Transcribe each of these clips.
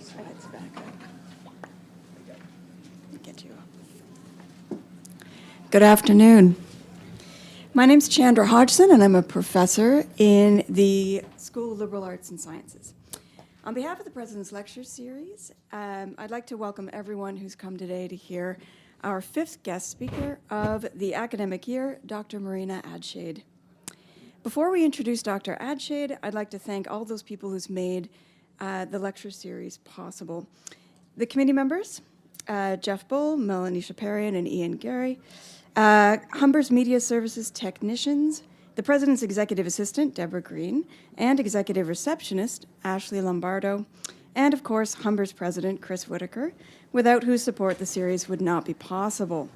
slides back up. Get you up. Good afternoon. My name's Chandra Hodgson, and I'm a professor in the School of Liberal Arts and Sciences. On behalf of the President's Lecture Series, I'd like to welcome everyone who's come today to hear our fifth guest speaker of the academic year, Dr. Marina Adshade. Before we introduce Dr. Adshade, I'd like to thank all those people who's made the lecture series possible. The committee members, Jeff Bull, Melanie Shaparian, and Ian Gary, Humber's Media Services technicians, the President's Executive Assistant, Deborah Green, and Executive Receptionist, Ashley Lombardo, and of course, Humber's President, Chris Whitaker, without whose support the series would not be possible.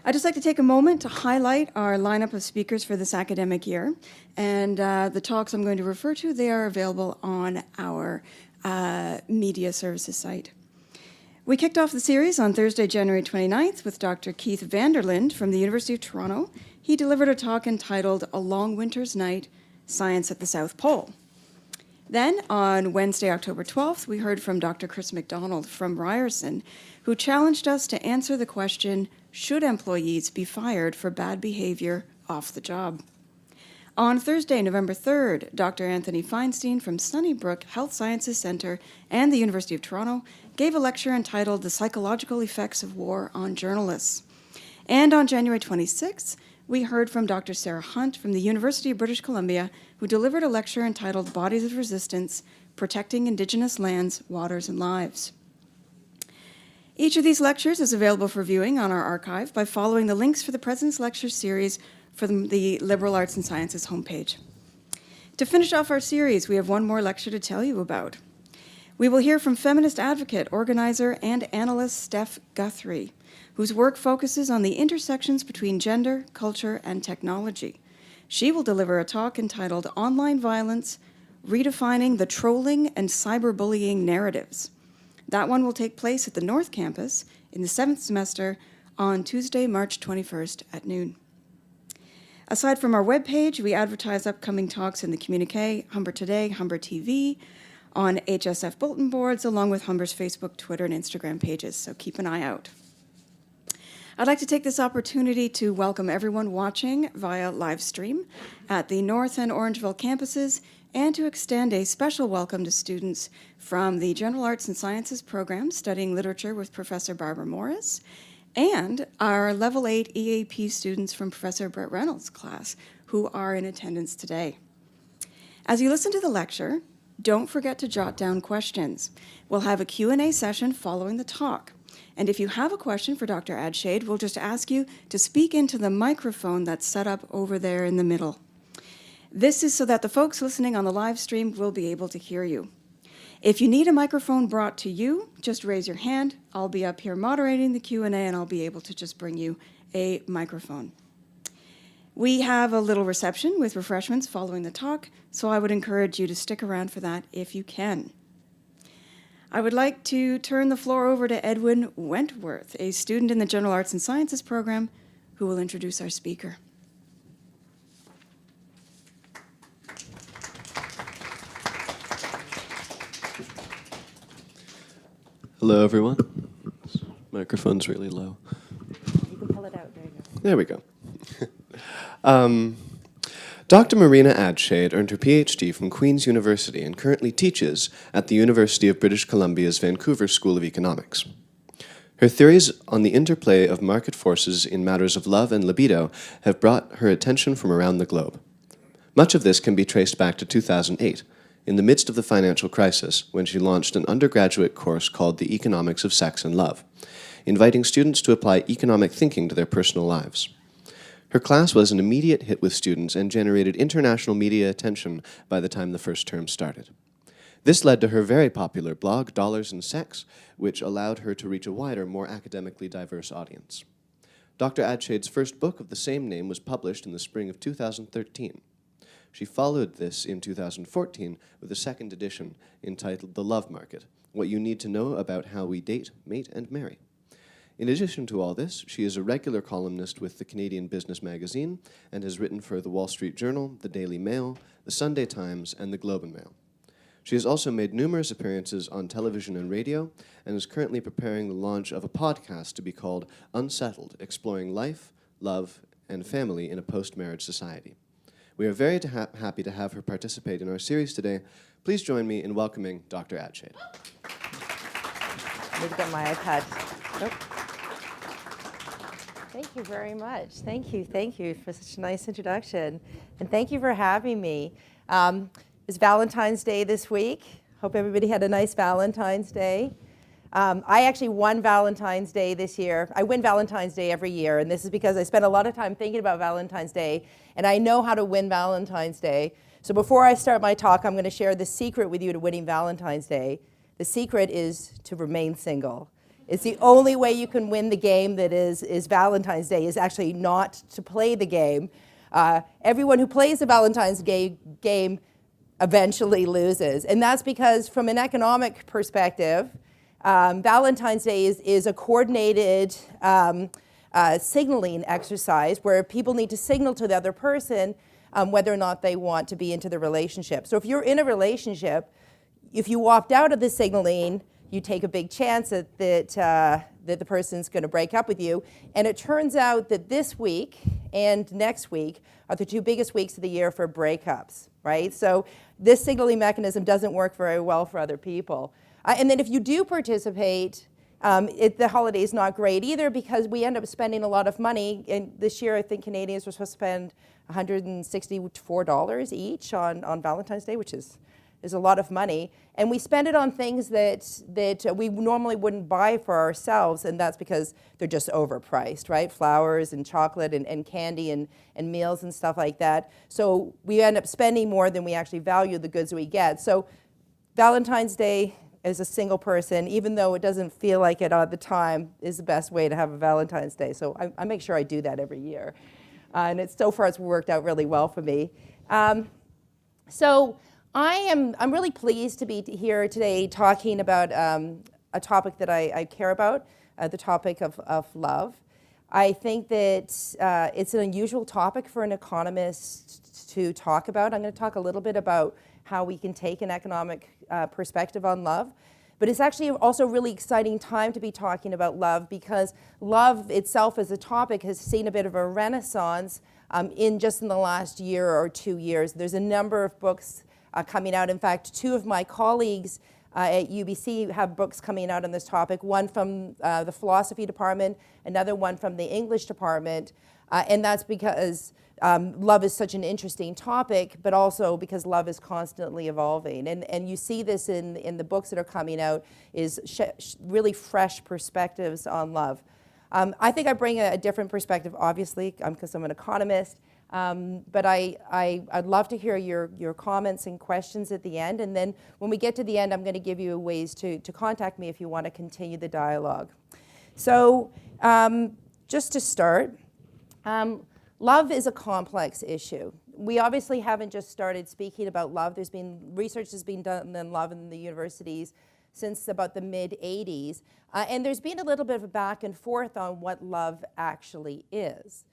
I'd just like to take a moment to highlight our lineup of speakers for this academic year, and the talks I'm going to refer to, they are available on our media services site. We kicked off the series on Thursday, January 29th with Dr. Keith Vanderlind from the University of Toronto. He delivered a talk entitled A Long Winter's Night, Science at the South Pole. Then on Wednesday, October 12th, we heard from Dr. Chris McDonald from Ryerson, who challenged us to answer the question, should employees be fired for bad behavior off the job? On Thursday, November 3rd, Dr. Anthony Feinstein from Sunnybrook Health Sciences Centre and the University of Toronto gave a lecture entitled The Psychological Effects of War on Journalists. And on January 26th, we heard from Dr. Sarah Hunt from the University of British Columbia, who delivered a lecture entitled Bodies of Resistance, Protecting Indigenous Lands, Waters, and Lives. Each of these lectures is available for viewing on our archive by following the links for the President's Lecture Series from the Liberal Arts and Sciences homepage. To finish off our series, we have one more lecture to tell you about. We will hear from feminist advocate, organizer, and analyst Steph Guthrie, whose work focuses on the intersections between gender, culture, and technology. She will deliver a talk entitled Online Violence, Redefining the Trolling and Cyberbullying Narratives. That one will take place at the North Campus in the 7th semester on Tuesday, March 21st at noon. Aside from our webpage, we advertise upcoming talks in the Communique, Humber Today, Humber TV, on HSF bulletin boards, along with Humber's Facebook, Twitter, and Instagram pages, so keep an eye out. I'd like to take this opportunity to welcome everyone watching via live stream at the North and Orangeville campuses, and to extend a special welcome to students from the General Arts and Sciences program studying literature with Professor Barbara Morris, and our Level 8 EAP students from Professor Brett Reynolds' class, who are in attendance today. As you listen to the lecture, don't forget to jot down questions. We'll have a Q&A session following the talk. And if you have a question for Dr. Adshade, we'll just ask you to speak into the microphone that's set up over there in the middle. This is so that the folks listening on the live stream will be able to hear you. If you need a microphone brought to you, just raise your hand. I'll be up here moderating the Q&A, and I'll be able to just bring you a microphone. We have a little reception with refreshments following the talk, so I would encourage you to stick around for that if you can. I would like to turn the floor over to Edwin Wentworth, a student in the General Arts and Sciences program, who will introduce our speaker. Hello, everyone. This microphone's really low. You can pull it out. There you go. There we go. Dr. Marina Adshade earned her PhD from Queen's University and currently teaches at the University of British Columbia's Vancouver School of Economics. Her theories on the interplay of market forces in matters of love and libido have brought her attention from around the globe. Much of this can be traced back to 2008, in the midst of the financial crisis, when she launched an undergraduate course called The Economics of Sex and Love, inviting students to apply economic thinking to their personal lives. Her class was an immediate hit with students and generated international media attention by the time the first term started. This led to her very popular blog, Dollars and Sex, which allowed her to reach a wider, more academically diverse audience. Dr. Adshade's first book of the same name was published in the spring of 2013. She followed this in 2014 with a second edition entitled The Love Market, What You Need to Know About How We Date, Mate, and Marry. In addition to all this, she is a regular columnist with the Canadian Business Magazine and has written for the Wall Street Journal, the Daily Mail, the Sunday Times, and the Globe and Mail. She has also made numerous appearances on television and radio and is currently preparing the launch of a podcast to be called Unsettled, exploring life, love, and family in a post-marriage society. We are very happy to have her participate in our series today. Please join me in welcoming Dr. Adshade. I need to get my iPad. Nope. Thank you very much. Thank you for such a nice introduction. And thank you for having me. It's Valentine's Day this week. Hope everybody had a nice Valentine's Day. I actually won Valentine's Day this year. I win Valentine's Day every year, and this is because I spent a lot of time thinking about Valentine's Day, and I know how to win Valentine's Day. So before I start my talk, I'm going to share the secret with you to winning Valentine's Day. The secret is to remain single. It's the only way you can win the game that is Valentine's Day, is actually not to play the game. Everyone who plays the Valentine's Day game eventually loses. And that's because from an economic perspective, Valentine's Day is a coordinated signaling exercise where people need to signal to the other person whether or not they want to be into the relationship. So if you're in a relationship, if you opt out of the signaling, you take a big chance that the person's going to break up with you. And it turns out that this week and next week are the two biggest weeks of the year for breakups, right? So this signaling mechanism doesn't work very well for other people. And then if you do participate, the holiday is not great either, because we end up spending a lot of money. And this year, I think Canadians were supposed to spend $164 each on Valentine's Day, which is a lot of money. And we spend it on things that we normally wouldn't buy for ourselves, and that's because they're just overpriced, right? Flowers and chocolate and candy and meals and stuff like that. So we end up spending more than we actually value the goods we get. So Valentine's Day, as a single person, even though it doesn't feel like it at the time, is the best way to have a Valentine's Day. So I make sure I do that every year. And so far it's worked out really well for me. I'm really pleased to be here today talking about a topic that I care about, the topic of love. I think that it's an unusual topic for an economist to talk about. I'm going to talk a little bit about how we can take an economic perspective on love. But it's actually also a really exciting time to be talking about love, because love itself as a topic has seen a bit of a renaissance in the last year or 2 years. There's a number of books coming out. In fact, two of my colleagues at UBC have books coming out on this topic, one from the philosophy department, another one from the English department. And that's because love is such an interesting topic, but also because love is constantly evolving. And you see this in the books that are coming out, is really fresh perspectives on love. I think I bring a different perspective, obviously, because I'm an economist. But I'd love to hear your comments and questions at the end. And then when we get to the end, I'm going to give you ways to contact me if you want to continue the dialogue. So just to start, love is a complex issue. We obviously haven't just started speaking about love. There's been research that's been done on love in the universities since about the mid-'80s. And there's been a little bit of a back and forth on what love actually is.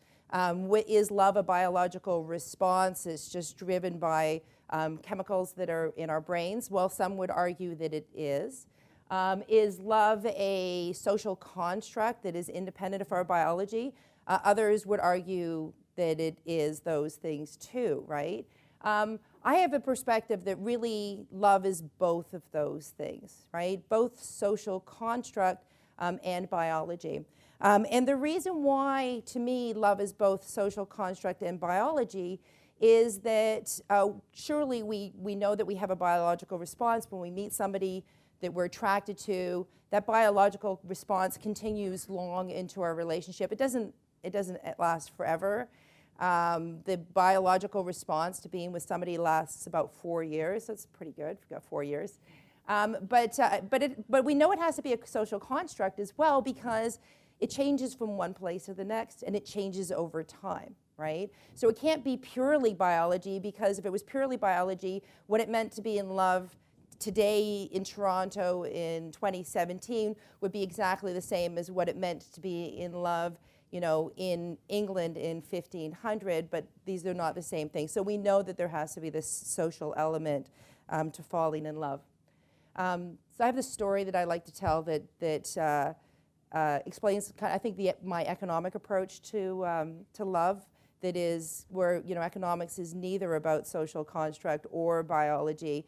Is love a biological response? It's just driven by chemicals that are in our brains? Well, some would argue that it is. Is love a social construct that is independent of our biology? Others would argue that it is those things too, right? I have a perspective that really love is both of those things, right? Both social construct and biology. And the reason why, to me, love is both social construct and biology is that surely we know that we have a biological response when we meet somebody that we're attracted to. That biological response continues long into our relationship. It doesn't last forever. The biological response to being with somebody lasts about 4 years. That's pretty good. We've got 4 years. But we know it has to be a social construct as well, because it changes from one place to the next, and it changes over time, right? So it can't be purely biology, because if it was purely biology, what it meant to be in love today in Toronto in 2017 would be exactly the same as what it meant to be in love, in England in 1500, but these are not the same thing. So we know that there has to be this social element to falling in love. So I have this story that I like to tell that explains, I think, my economic approach to love. That is where, economics is neither about social construct or biology.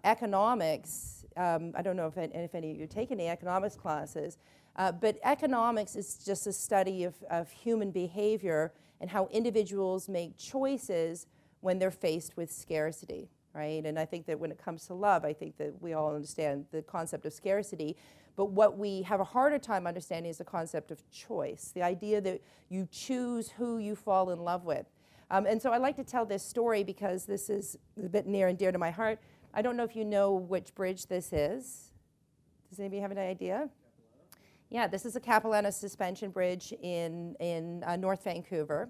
Economics, I don't know if any of you take any economics classes, but economics is just a study of human behavior and how individuals make choices when they're faced with scarcity, right? And I think that when it comes to love, I think that we all understand the concept of scarcity, but what we have a harder time understanding is the concept of choice, the idea that you choose who you fall in love with. And so I like to tell this story because this is a bit near and dear to my heart. I don't know if you know which bridge this is. Does anybody have any idea? Yeah, this is a Capilano suspension bridge in North Vancouver.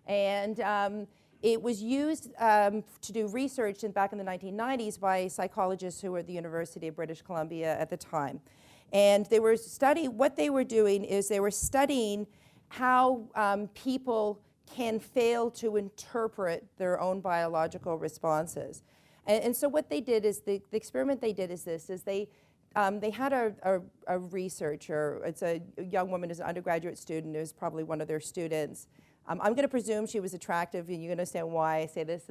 And it was used to do research back in the 1990s by psychologists who were at the University of British Columbia at the time. And they were what they were doing is they were studying how people can fail to interpret their own biological responses. And so what they did is, the experiment they did is this, is they had a researcher. It's a young woman who's an undergraduate student, who's probably one of their students. I'm going to presume she was attractive, and you understand why I say this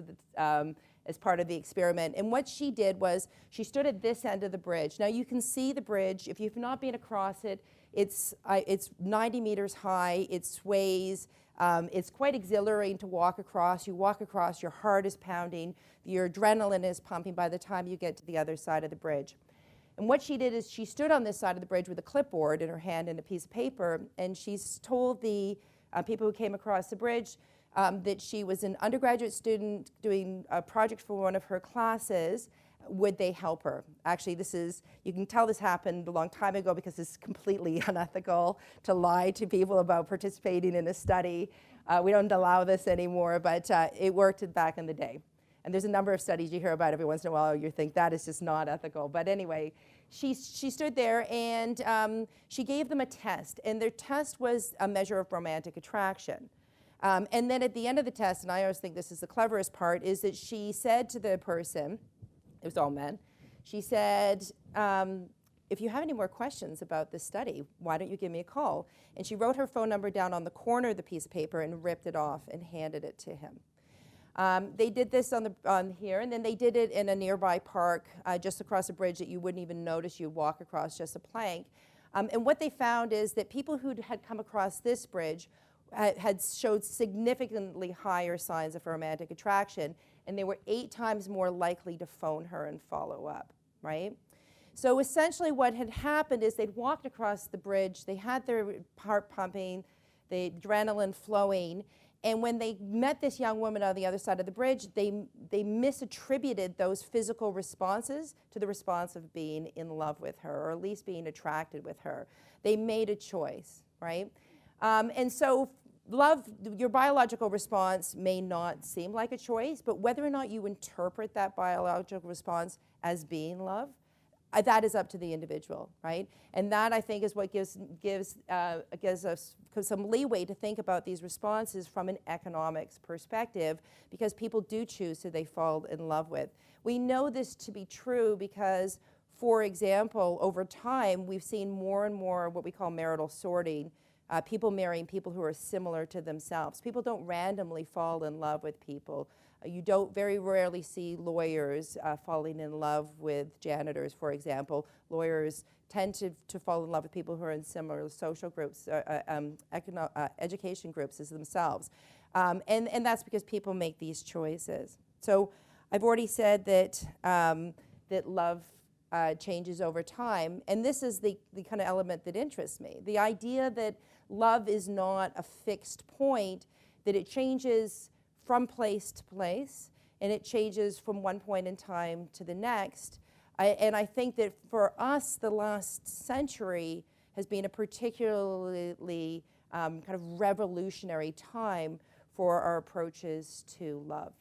as part of the experiment. And what she did was she stood at this end of the bridge. Now you can see the bridge. If you've not been across it, it's 90 meters high. It sways. It's quite exhilarating to walk across. You walk across, your heart is pounding, your adrenaline is pumping by the time you get to the other side of the bridge. And what she did is she stood on this side of the bridge with a clipboard in her hand and a piece of paper, and she's told the people who came across the bridge that she was an undergraduate student doing a project for one of her classes. Would they help her? Actually, you can tell this happened a long time ago because it's completely unethical to lie to people about participating in a study. We don't allow this anymore, but it worked back in the day. And there's a number of studies you hear about every once in a while, you think that is just not ethical. But anyway, she stood there and she gave them a test. And their test was a measure of romantic attraction. And then at the end of the test, and I always think this is the cleverest part, is that she said to the person, it was all men, she said, if you have any more questions about this study, why don't you give me a call? And she wrote her phone number down on the corner of the piece of paper and ripped it off and handed it to him. They did this on here, and then they did it in a nearby park just across a bridge that you wouldn't even notice. You'd walk across just a plank. And what they found is that people who had come across this bridge had showed significantly higher signs of romantic attraction, and they were 8 times more likely to phone her and follow up, right? So essentially what had happened is they'd walked across the bridge, they had their heart pumping, the adrenaline flowing, and when they met this young woman on the other side of the bridge, they misattributed those physical responses to the response of being in love with her, or at least being attracted with her. They made a choice, right? And so love, your biological response may not seem like a choice, but whether or not you interpret that biological response as being love, that is up to the individual, right? And that, I think, is what gives us some leeway to think about these responses from an economics perspective, because people do choose who they fall in love with. We know this to be true because, for example, over time, we've seen more and more what we call marital sorting, people marrying people who are similar to themselves. People don't randomly fall in love with people. You don't very rarely see lawyers falling in love with janitors, for example. Lawyers tend to fall in love with people who are in similar social groups, education groups as themselves. And that's because people make these choices. So I've already said that, that love changes over time, and this is the kind of element that interests me. The idea that love is not a fixed point, that it changes from place to place, and it changes from one point in time to the next. And I think that for us, the last century has been a particularly kind of revolutionary time for our approaches to love.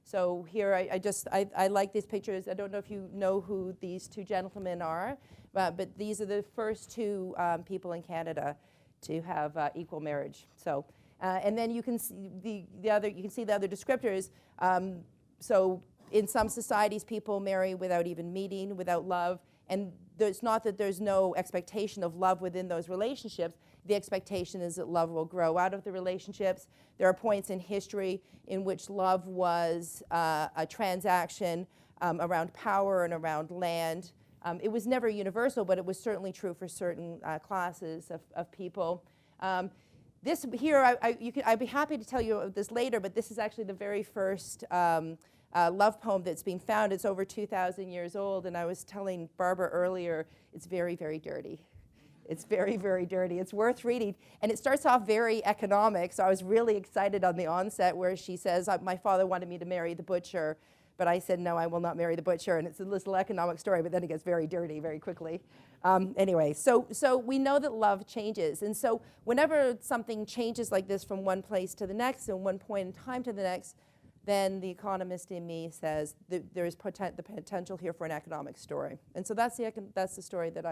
So here, I like these pictures. I don't know if you know who these 2 gentlemen are, but these are the first 2 people in Canada to have equal marriage. So. And then you can see the other descriptors. So In some societies, people marry without even meeting, without love. And it's not that there's no expectation of love within those relationships. The expectation is that love will grow out of the relationships. There are points in history in which love was a transaction around power and around land. It was never universal, but it was certainly true for certain classes of people. This here, I'd be happy to tell you this later, but this is actually the very first love poem that's been found. It's over 2,000 years old, and I was telling Barbara earlier, it's very, very dirty. It's very, very dirty. It's worth reading. And it starts off very economic, so I was really excited on the onset where she says, my father wanted me to marry the butcher, but I said, no, I will not marry the butcher. And it's a little economic story, but then it gets very dirty very quickly. Anyway, so we know that love changes. And so whenever something changes like this from one place to the next and one point in time to the next, then the economist in me says that there is the potential here for an economic story. And so that's the story that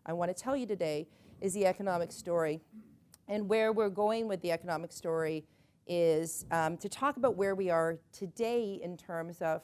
I want to tell you today, is the economic story. And where we're going with the economic story is to talk about where we are today in terms of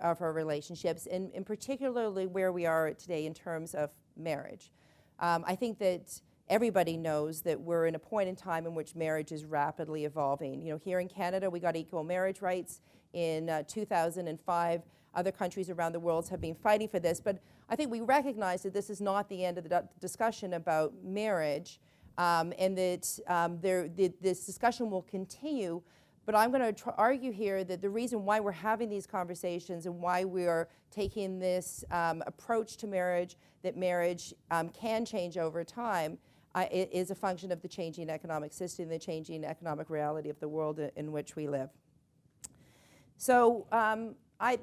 our relationships, and particularly where we are today in terms of marriage. I think that everybody knows that we're in a point in time in which marriage is rapidly evolving. You know, here in Canada, we got equal marriage rights in 2005. Other countries around the world have been fighting for this, but I think we recognize that this is not the end of the discussion about marriage, and that this discussion will continue. But I'm going to argue here that the reason why we're having these conversations and why we are taking this approach to marriage, that marriage can change over time, is a function of the changing economic system, the changing economic reality of the world in which we live. So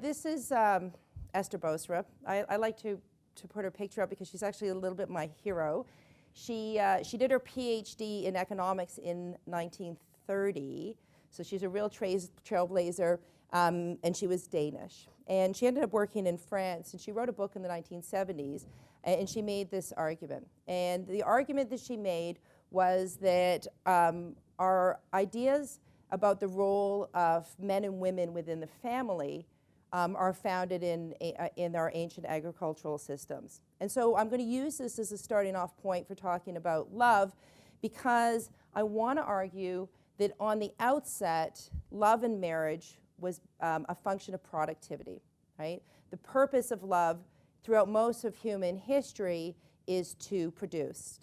this is Esther Boserup. I like to put her picture up because she's actually a little bit my hero. She did her PhD in economics in 1930. So she's a real trailblazer, and she was Danish. And she ended up working in France, and she wrote a book in the 1970s, and she made this argument. And the argument that she made was that our ideas about the role of men and women within the family are founded in our ancient agricultural systems. And so I'm going to use this as a starting off point for talking about love, because I want to argue that on the outset, love and marriage was a function of productivity, right? The purpose of love throughout most of human history is to produce.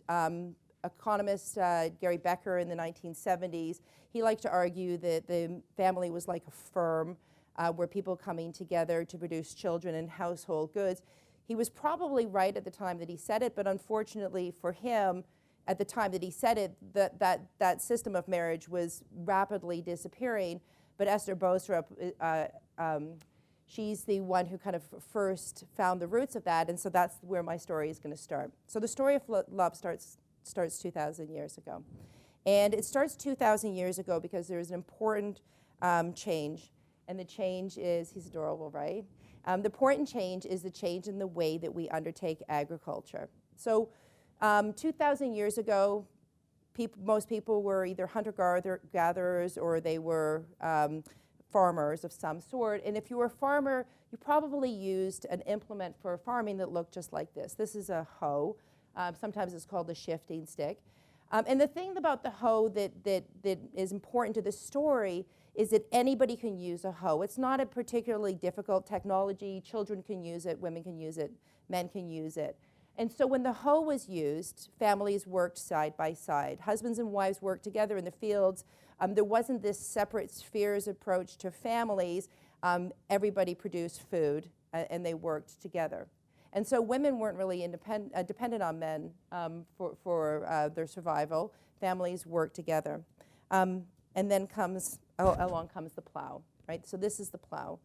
Economist Gary Becker in the 1970s, he liked to argue that the family was like a firm where people coming together to produce children and household goods. He was probably right at the time that he said it, but unfortunately for him, at the time that he said it, that system of marriage was rapidly disappearing. But Esther Boserup, she's the one who kind of first found the roots of that, and so that's where my story is going to start. So the story of love starts 2,000 years ago. And it starts 2,000 years ago because there's an important change, and the change is, he's adorable, right? The important change is the change in the way that we undertake agriculture. So 2,000 years ago, most people were either hunter-gatherers or they were farmers of some sort. And if you were a farmer, you probably used an implement for farming that looked just like this. This is a hoe. Sometimes it's called a shifting stick. And the thing about the hoe that is important to the story is that anybody can use a hoe. It's not a particularly difficult technology. Children can use it, women can use it, men can use it. And so when the hoe was used, families worked side by side. Husbands and wives worked together in the fields. There wasn't this separate spheres approach to families. Everybody produced food, and they worked together. And so women weren't really dependent on men for their survival. Families worked together. And then along comes the plow, right? So this is the plow.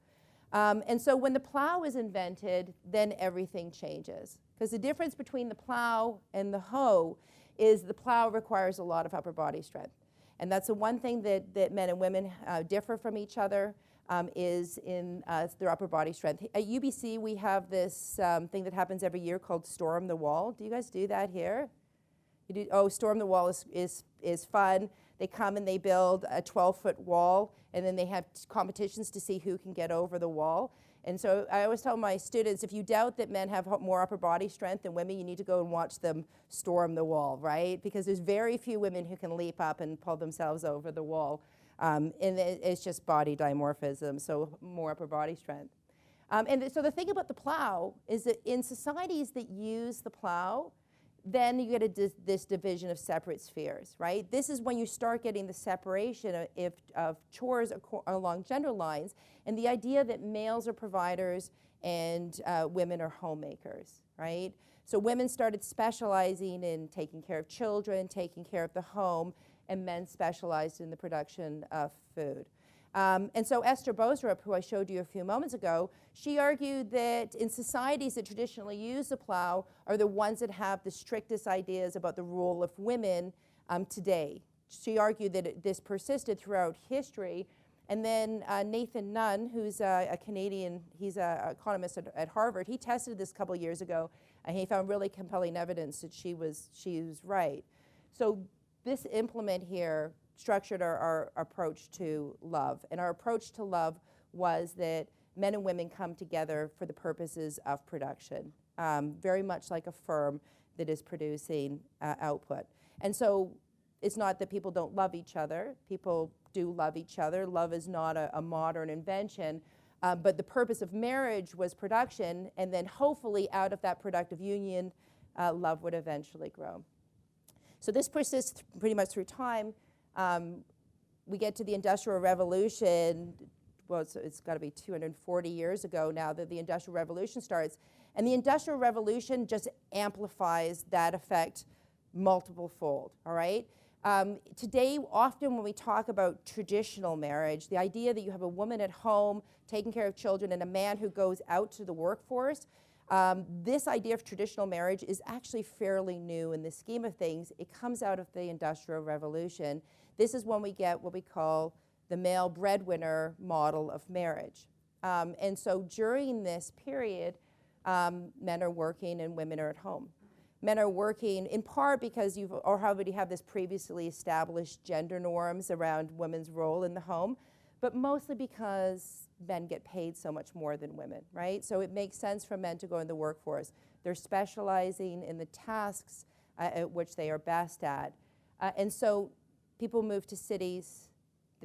And so when the plow is invented, then everything changes. Because the difference between the plow and the hoe is the plow requires a lot of upper body strength. And that's the one thing that men and women differ from each other, is in their upper body strength. At UBC, we have this thing that happens every year called Storm the Wall. Do you guys do that here? You do? Oh, Storm the Wall is fun. They come and they build a 12-foot wall, and then they have competitions to see who can get over the wall. And so I always tell my students, if you doubt that men have more upper body strength than women, you need to go and watch them storm the wall, right? Because there's very few women who can leap up and pull themselves over the wall. And it's just body dimorphism, so more upper body strength. And so the thing about the plow is that in societies that use the plow, then you get this division of separate spheres, right? This is when you start getting the separation of chores along gender lines, and the idea that males are providers and women are homemakers, right? So women started specializing in taking care of children, taking care of the home, and men specialized in the production of food. And so Esther Boserup, who I showed you a few moments ago, she argued that in societies that traditionally use the plow are the ones that have the strictest ideas about the role of women today. She argued that this persisted throughout history. And then Nathan Nunn, who's a Canadian, he's an economist at Harvard, he tested this a couple years ago, and he found really compelling evidence that she was right. So this implement here structured our approach to love. And our approach to love was that men and women come together for the purposes of production, very much like a firm that is producing output. And so it's not that people don't love each other. People do love each other. Love is not a modern invention. But the purpose of marriage was production, and then hopefully out of that productive union, love would eventually grow. So this persists pretty much through time. We get to the Industrial Revolution. Well, it's got to be 240 years ago now that the Industrial Revolution starts. And the Industrial Revolution just amplifies that effect multiple fold, all right? Today, often when we talk about traditional marriage, the idea that you have a woman at home taking care of children and a man who goes out to the workforce, this idea of traditional marriage is actually fairly new in the scheme of things. It comes out of the Industrial Revolution. This is when we get what we call the male breadwinner model of marriage. And so during this period, men are working and women are at home. Men are working in part because you've already have this previously established gender norms around women's role in the home, but mostly because men get paid so much more than women, right? So it makes sense for men to go in the workforce. They're specializing in the tasks at which they are best at. And so people move to cities.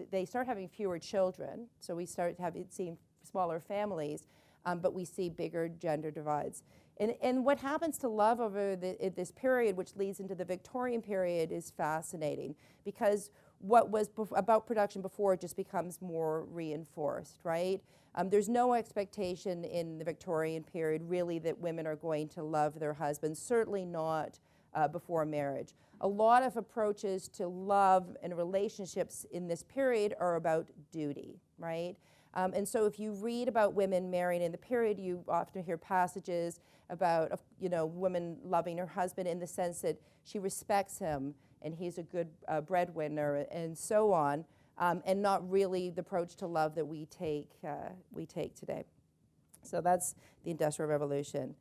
They start having fewer children, so we start seeing smaller families, but we see bigger gender divides. And what happens to love over this period, which leads into the Victorian period, is fascinating, because what was about production before just becomes more reinforced, right? There's no expectation in the Victorian period really that women are going to love their husbands, certainly not before marriage. A lot of approaches to love and relationships in this period are about duty, right? And so if you read about women marrying in the period, you often hear passages about, women loving her husband in the sense that she respects him and he's a good breadwinner and so on, and not really the approach to love that we take today. So that's the Industrial Revolution.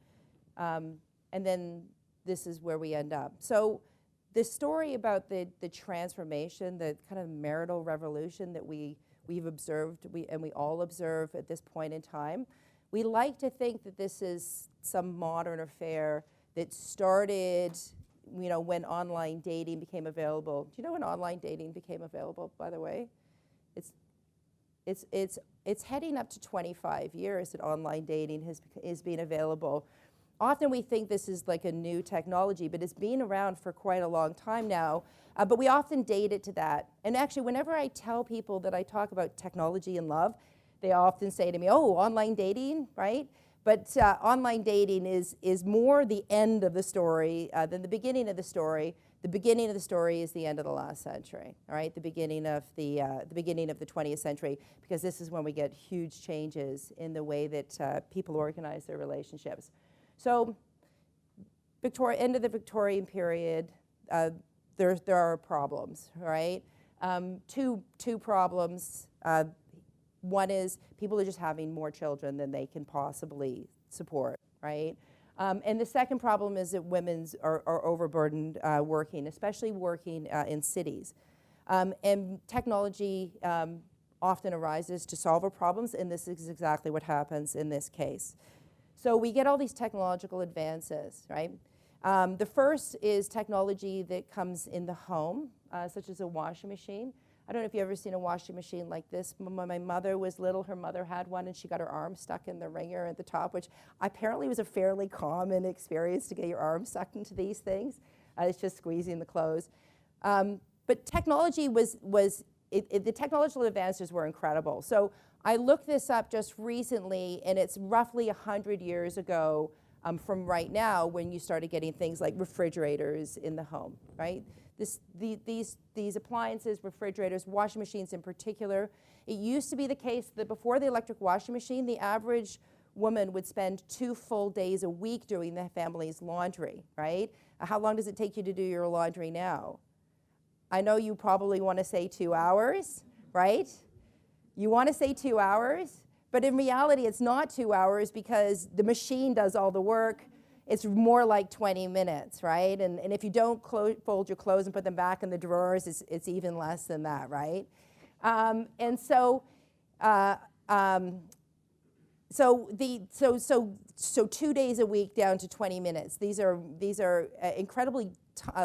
And then this is where we end up. So the story about the transformation, the kind of marital revolution that we've observed, we all observe at this point in time, we like to think that this is some modern affair that started, when online dating became available. Do you know when online dating became available, by the way? It's heading up to 25 years that online dating is being available. Often we think this is like a new technology, but it's been around for quite a long time now. But we often date it to that. And actually, whenever I tell people that I talk about technology and love, they often say to me, oh, online dating, right? But online dating is more the end of the story than the beginning of the story. The beginning of the story is the end of the last century, all right? The beginning of the 20th century, because this is when we get huge changes in the way that people organize their relationships. So, end of the Victorian period, there are problems, right? Two problems. One is people are just having more children than they can possibly support, right? And the second problem is that women are overburdened working, especially working in cities. And technology often arises to solve our problems, and this is exactly what happens in this case. So we get all these technological advances, right? The first is technology that comes in the home, such as a washing machine. I don't know if you've ever seen a washing machine like this. When my mother was little, her mother had one, and she got her arm stuck in the wringer at the top, which apparently was a fairly common experience to get your arm sucked into these things. It's just squeezing the clothes. But technology the technological advances were incredible. So I looked this up just recently, and it's roughly 100 years ago from right now when you started getting things like refrigerators in the home, right? These appliances, refrigerators, washing machines in particular, it used to be the case that before the electric washing machine, the average woman would spend 2 full days a week doing the family's laundry, right? How long does it take you to do your laundry now? I know you probably want to say 2 hours, right? You want to say 2 hours, but in reality, it's not 2 hours because the machine does all the work. It's more like 20 minutes, right? And if you don't fold your clothes and put them back in the drawers, it's even less than that, right? So 2 days a week down to 20 minutes. These are incredibly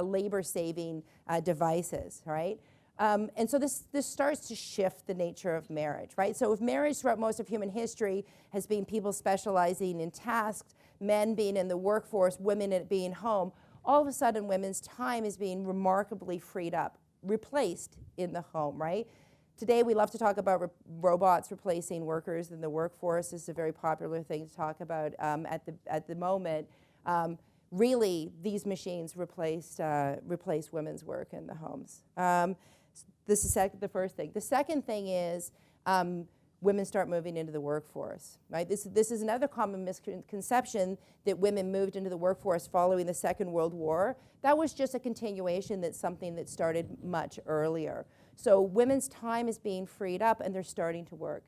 labor-saving devices, right? And so this starts to shift the nature of marriage, right? So if marriage throughout most of human history has been people specializing in tasks, men being in the workforce, women being home, all of a sudden women's time is being remarkably freed up, replaced in the home, right? Today we love to talk about robots replacing workers in the workforce. This is a very popular thing to talk about at the moment. Really, these machines replace women's work in the homes. This is the first thing. The second thing is women start moving into the workforce, right? This is another common misconception that women moved into the workforce following the Second World War. That was just a continuation. That's something that started much earlier. So women's time is being freed up and they're starting to work.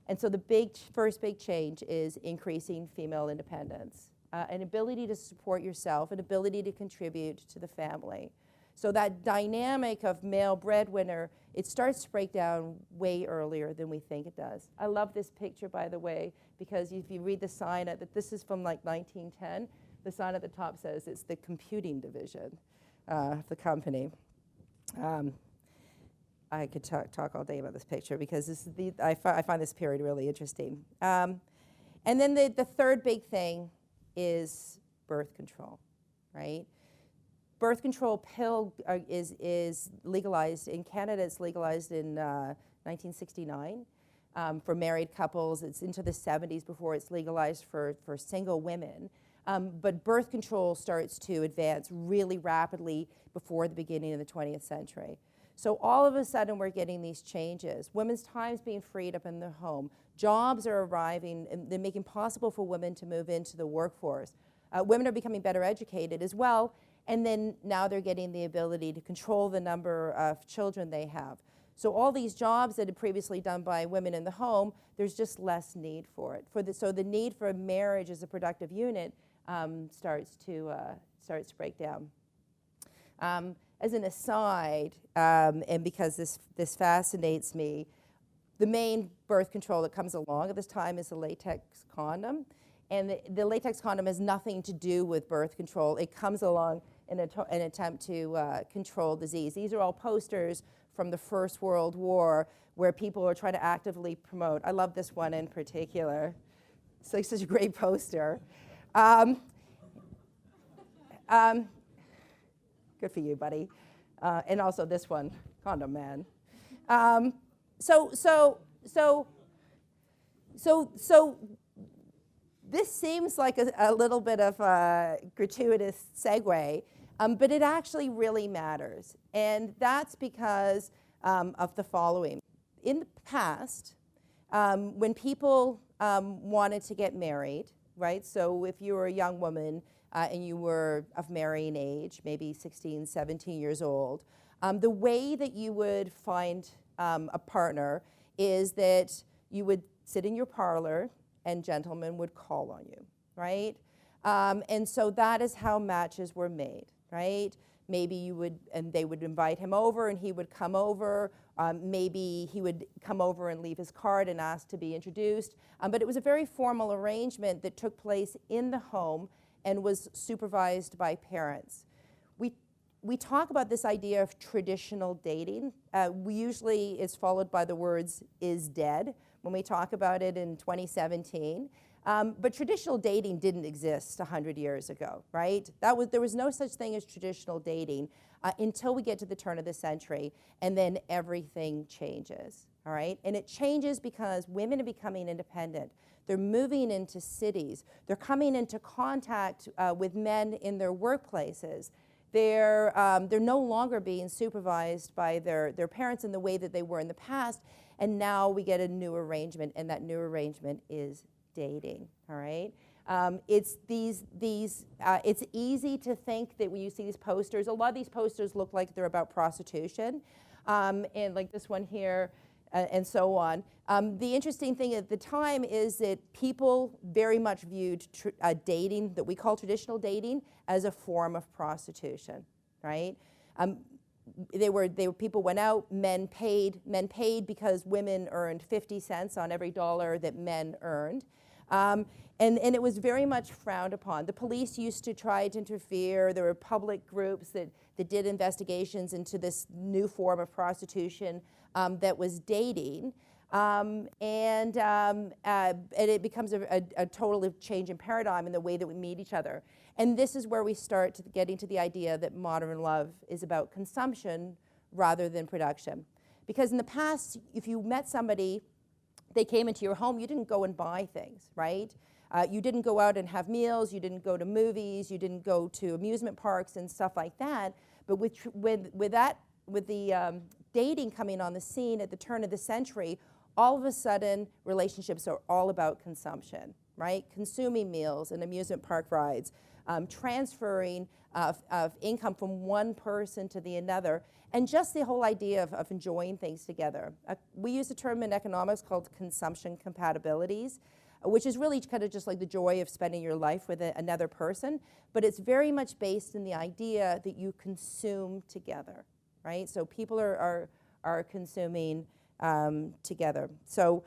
And so the first big change is increasing female independence, an ability to support yourself, an ability to contribute to the family. So that dynamic of male breadwinner, it starts to break down way earlier than we think it does. I love this picture, by the way, because if you read the sign, that this is from like 1910, the sign at the top says it's the computing division of the company. I could talk all day about this picture because this is I find this period really interesting. And then the third big thing is birth control, right? Birth control pill is legalized in Canada. It's legalized in 1969 for married couples. It's into the 70s before it's legalized for single women. But birth control starts to advance really rapidly before the beginning of the 20th century. So all of a sudden we're getting these changes. Women's time's being freed up in the home. Jobs are arriving and they're making possible for women to move into the workforce. Women are becoming better educated as well. And then now they're getting the ability to control the number of children they have. So all these jobs that had previously done by women in the home, there's just less need for it. So the need for marriage as a productive unit starts to break down. As an aside, and because this fascinates me, the main birth control that comes along at this time is the latex condom. And the latex condom has nothing to do with birth control. It comes along in an attempt to control disease. These are all posters from the First World War where people are trying to actively promote. I love this one in particular. It's like such a great poster. Good for you, buddy. And also this one, Condom Man. So this seems like a little bit of a gratuitous segue, but it actually really matters. And that's because of the following. In the past, when people wanted to get married, right? So if you were a young woman and you were of marrying age, maybe 16, 17 years old, the way that you would find a partner is that you would sit in your parlor and gentlemen would call on you, right? And so that is how matches were made, right? maybe they would invite him over and he would come over. Maybe he would come over and leave his card and ask to be introduced. But it was a very formal arrangement that took place in the home and was supervised by parents. We talk about this idea of traditional dating. We usually is followed by the words "is dead" when we talk about it in 2017. But traditional dating didn't exist 100 years ago, right? There was no such thing as traditional dating until we get to the turn of the century, and then everything changes, all right? And it changes because women are becoming independent. They're moving into cities. They're coming into contact with men in their workplaces. They're no longer being supervised by their parents in the way that they were in the past, and now we get a new arrangement, and that new arrangement is dating, all right? It's easy to think that when you see these posters, a lot of these posters look like they're about prostitution, and like this one here, and so on. The interesting thing at the time is that people very much viewed dating, that we call traditional dating, as a form of prostitution, right? People went out, men paid because women earned 50 cents on every dollar that men earned. And it was very much frowned upon. The police used to try to interfere. There were public groups that did investigations into this new form of prostitution that was dating. And it becomes a total change in paradigm in the way that we meet each other. And this is where we start getting to the idea that modern love is about consumption rather than production. Because in the past, if you met somebody, they came into your home, you didn't go and buy things, right? You didn't go out and have meals, you didn't go to movies, you didn't go to amusement parks and stuff like that. But with the dating coming on the scene at the turn of the century, all of a sudden, relationships are all about consumption, right? Consuming meals and amusement park rides, transferring of income from one person to the another, and just the whole idea of enjoying things together. We use a term in economics called consumption compatibilities, which is really kind of just like the joy of spending your life with another person, but it's very much based in the idea that you consume together, right? So people are consuming together. So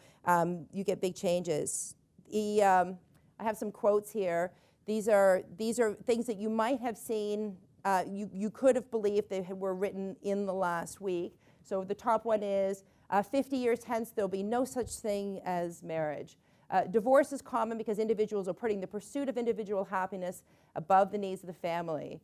you get big changes. I have some quotes here. These are things that you might have seen, you could have believed they were written in the last week. So the top one is, 50 years hence, there'll be no such thing as marriage. Divorce is common because individuals are putting the pursuit of individual happiness above the needs of the family.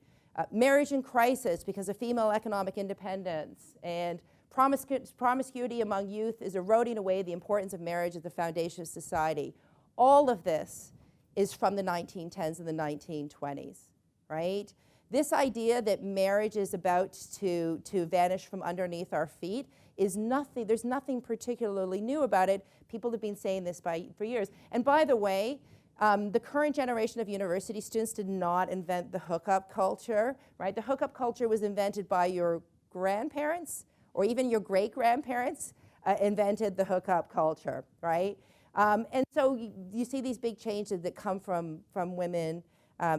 Marriage in crisis because of female economic independence. And promiscuity among youth is eroding away the importance of marriage as the foundation of society. All of this is from the 1910s and the 1920s, right? This idea that marriage is about to vanish from underneath our feet is nothing, there's nothing particularly new about it. People have been saying this for years. And by the way, the current generation of university students did not invent the hookup culture, right? The hookup culture was invented by your grandparents or even your great-grandparents invented the hookup culture, right? And so you see these big changes that come from women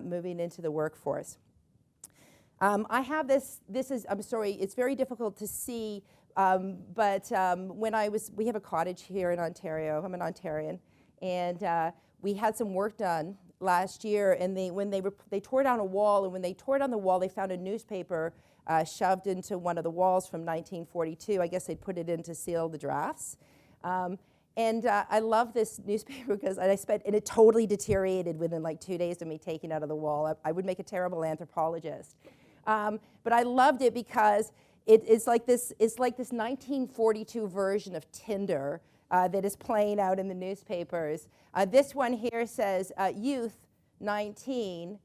moving into the workforce. I have this is, I'm sorry, it's very difficult to see, but we have a cottage here in Ontario. I'm an Ontarian, and we had some work done last year, and they tore down a wall, and when they tore down the wall, they found a newspaper shoved into one of the walls from 1942. I guess they put it in to seal the drafts. And I love this newspaper because and it totally deteriorated within like 2 days of me taking it out of the wall. I would make a terrible anthropologist. But I loved it because it's like this 1942 version of Tinder that is playing out in the newspapers. This one here says, youth, 19,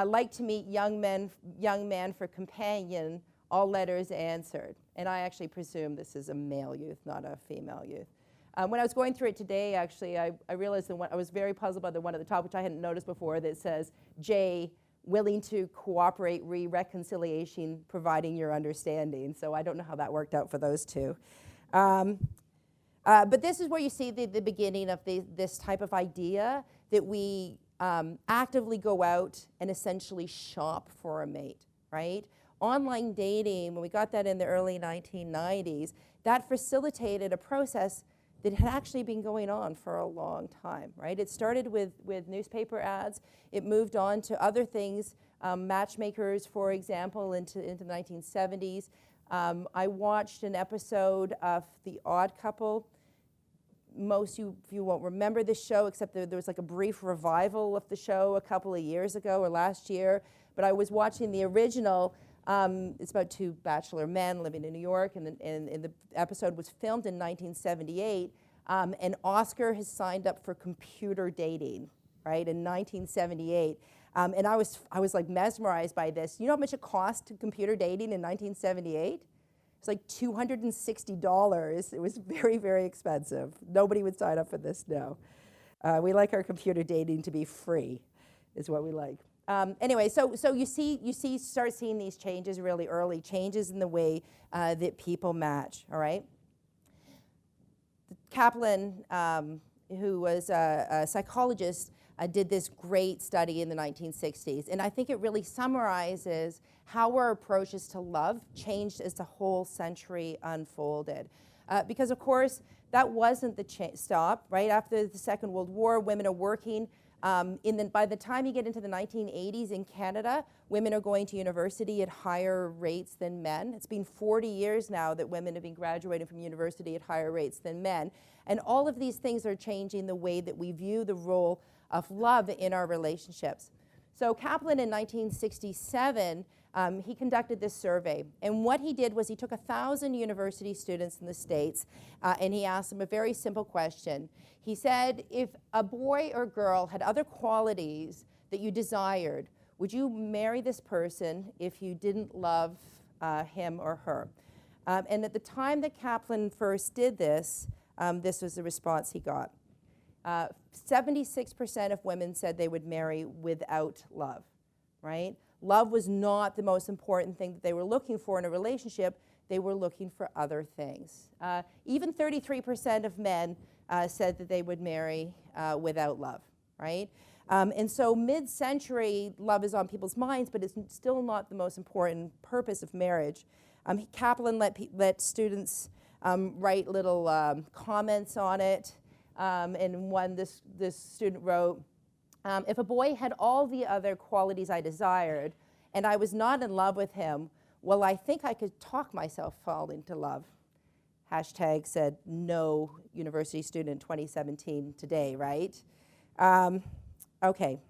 like to meet young man for companion, all letters answered. And I actually presume this is a male youth, not a female youth. When I was going through it today, actually, I realized I was very puzzled by the one at the top, which I hadn't noticed before, that says, J, willing to cooperate, reconciliation, providing your understanding. So I don't know how that worked out for those two. But this is where you see the beginning of this type of idea that we actively go out and essentially shop for a mate, right? online dating, when we got that in the early 1990s, that facilitated a process that had actually been going on for a long time, right? It started with newspaper ads. It moved on to other things, matchmakers, for example, into the 1970s. I watched an episode of The Odd Couple. Most of you won't remember this show, except there was like a brief revival of the show a couple of years ago or last year. But I was watching the original. It's about two bachelor men living in New York, and the episode was filmed in 1978. And Oscar has signed up for computer dating, right, in 1978. And I was like mesmerized by this. You know how much it cost to computer dating in 1978? It's like $260. It was very, very expensive. Nobody would sign up for this now. We like our computer dating to be free, is what we like. Anyway, so you start seeing these changes really early, changes in the way that people match. All right. Kaplan, who was a psychologist, did this great study in the 1960s, and I think it really summarizes how our approaches to love changed as the whole century unfolded. Because of course, that wasn't the stop, right? After the Second World War, women are working. By the time you get into the 1980s in Canada, women are going to university at higher rates than men. It's been 40 years now that women have been graduating from university at higher rates than men. And all of these things are changing the way that we view the role of love in our relationships. So Kaplan in 1967, he conducted this survey. And what he did was he took 1,000 university students in the States and he asked them a very simple question. He said, if a boy or girl had other qualities that you desired, would you marry this person if you didn't love him or her? And at the time that Kaplan first did this, this was the response he got. 76% of women said they would marry without love, right? Love was not the most important thing that they were looking for in a relationship. They were looking for other things. Even 33% of men said that they would marry without love, right? And so mid-century, love is on people's minds, but it's still not the most important purpose of marriage. Kaplan let students write little comments on it. And one, this student wrote, if a boy had all the other qualities I desired and I was not in love with him, well, I think I could talk myself fall into love. Hashtag said no university student in 2017 today, right? Okay.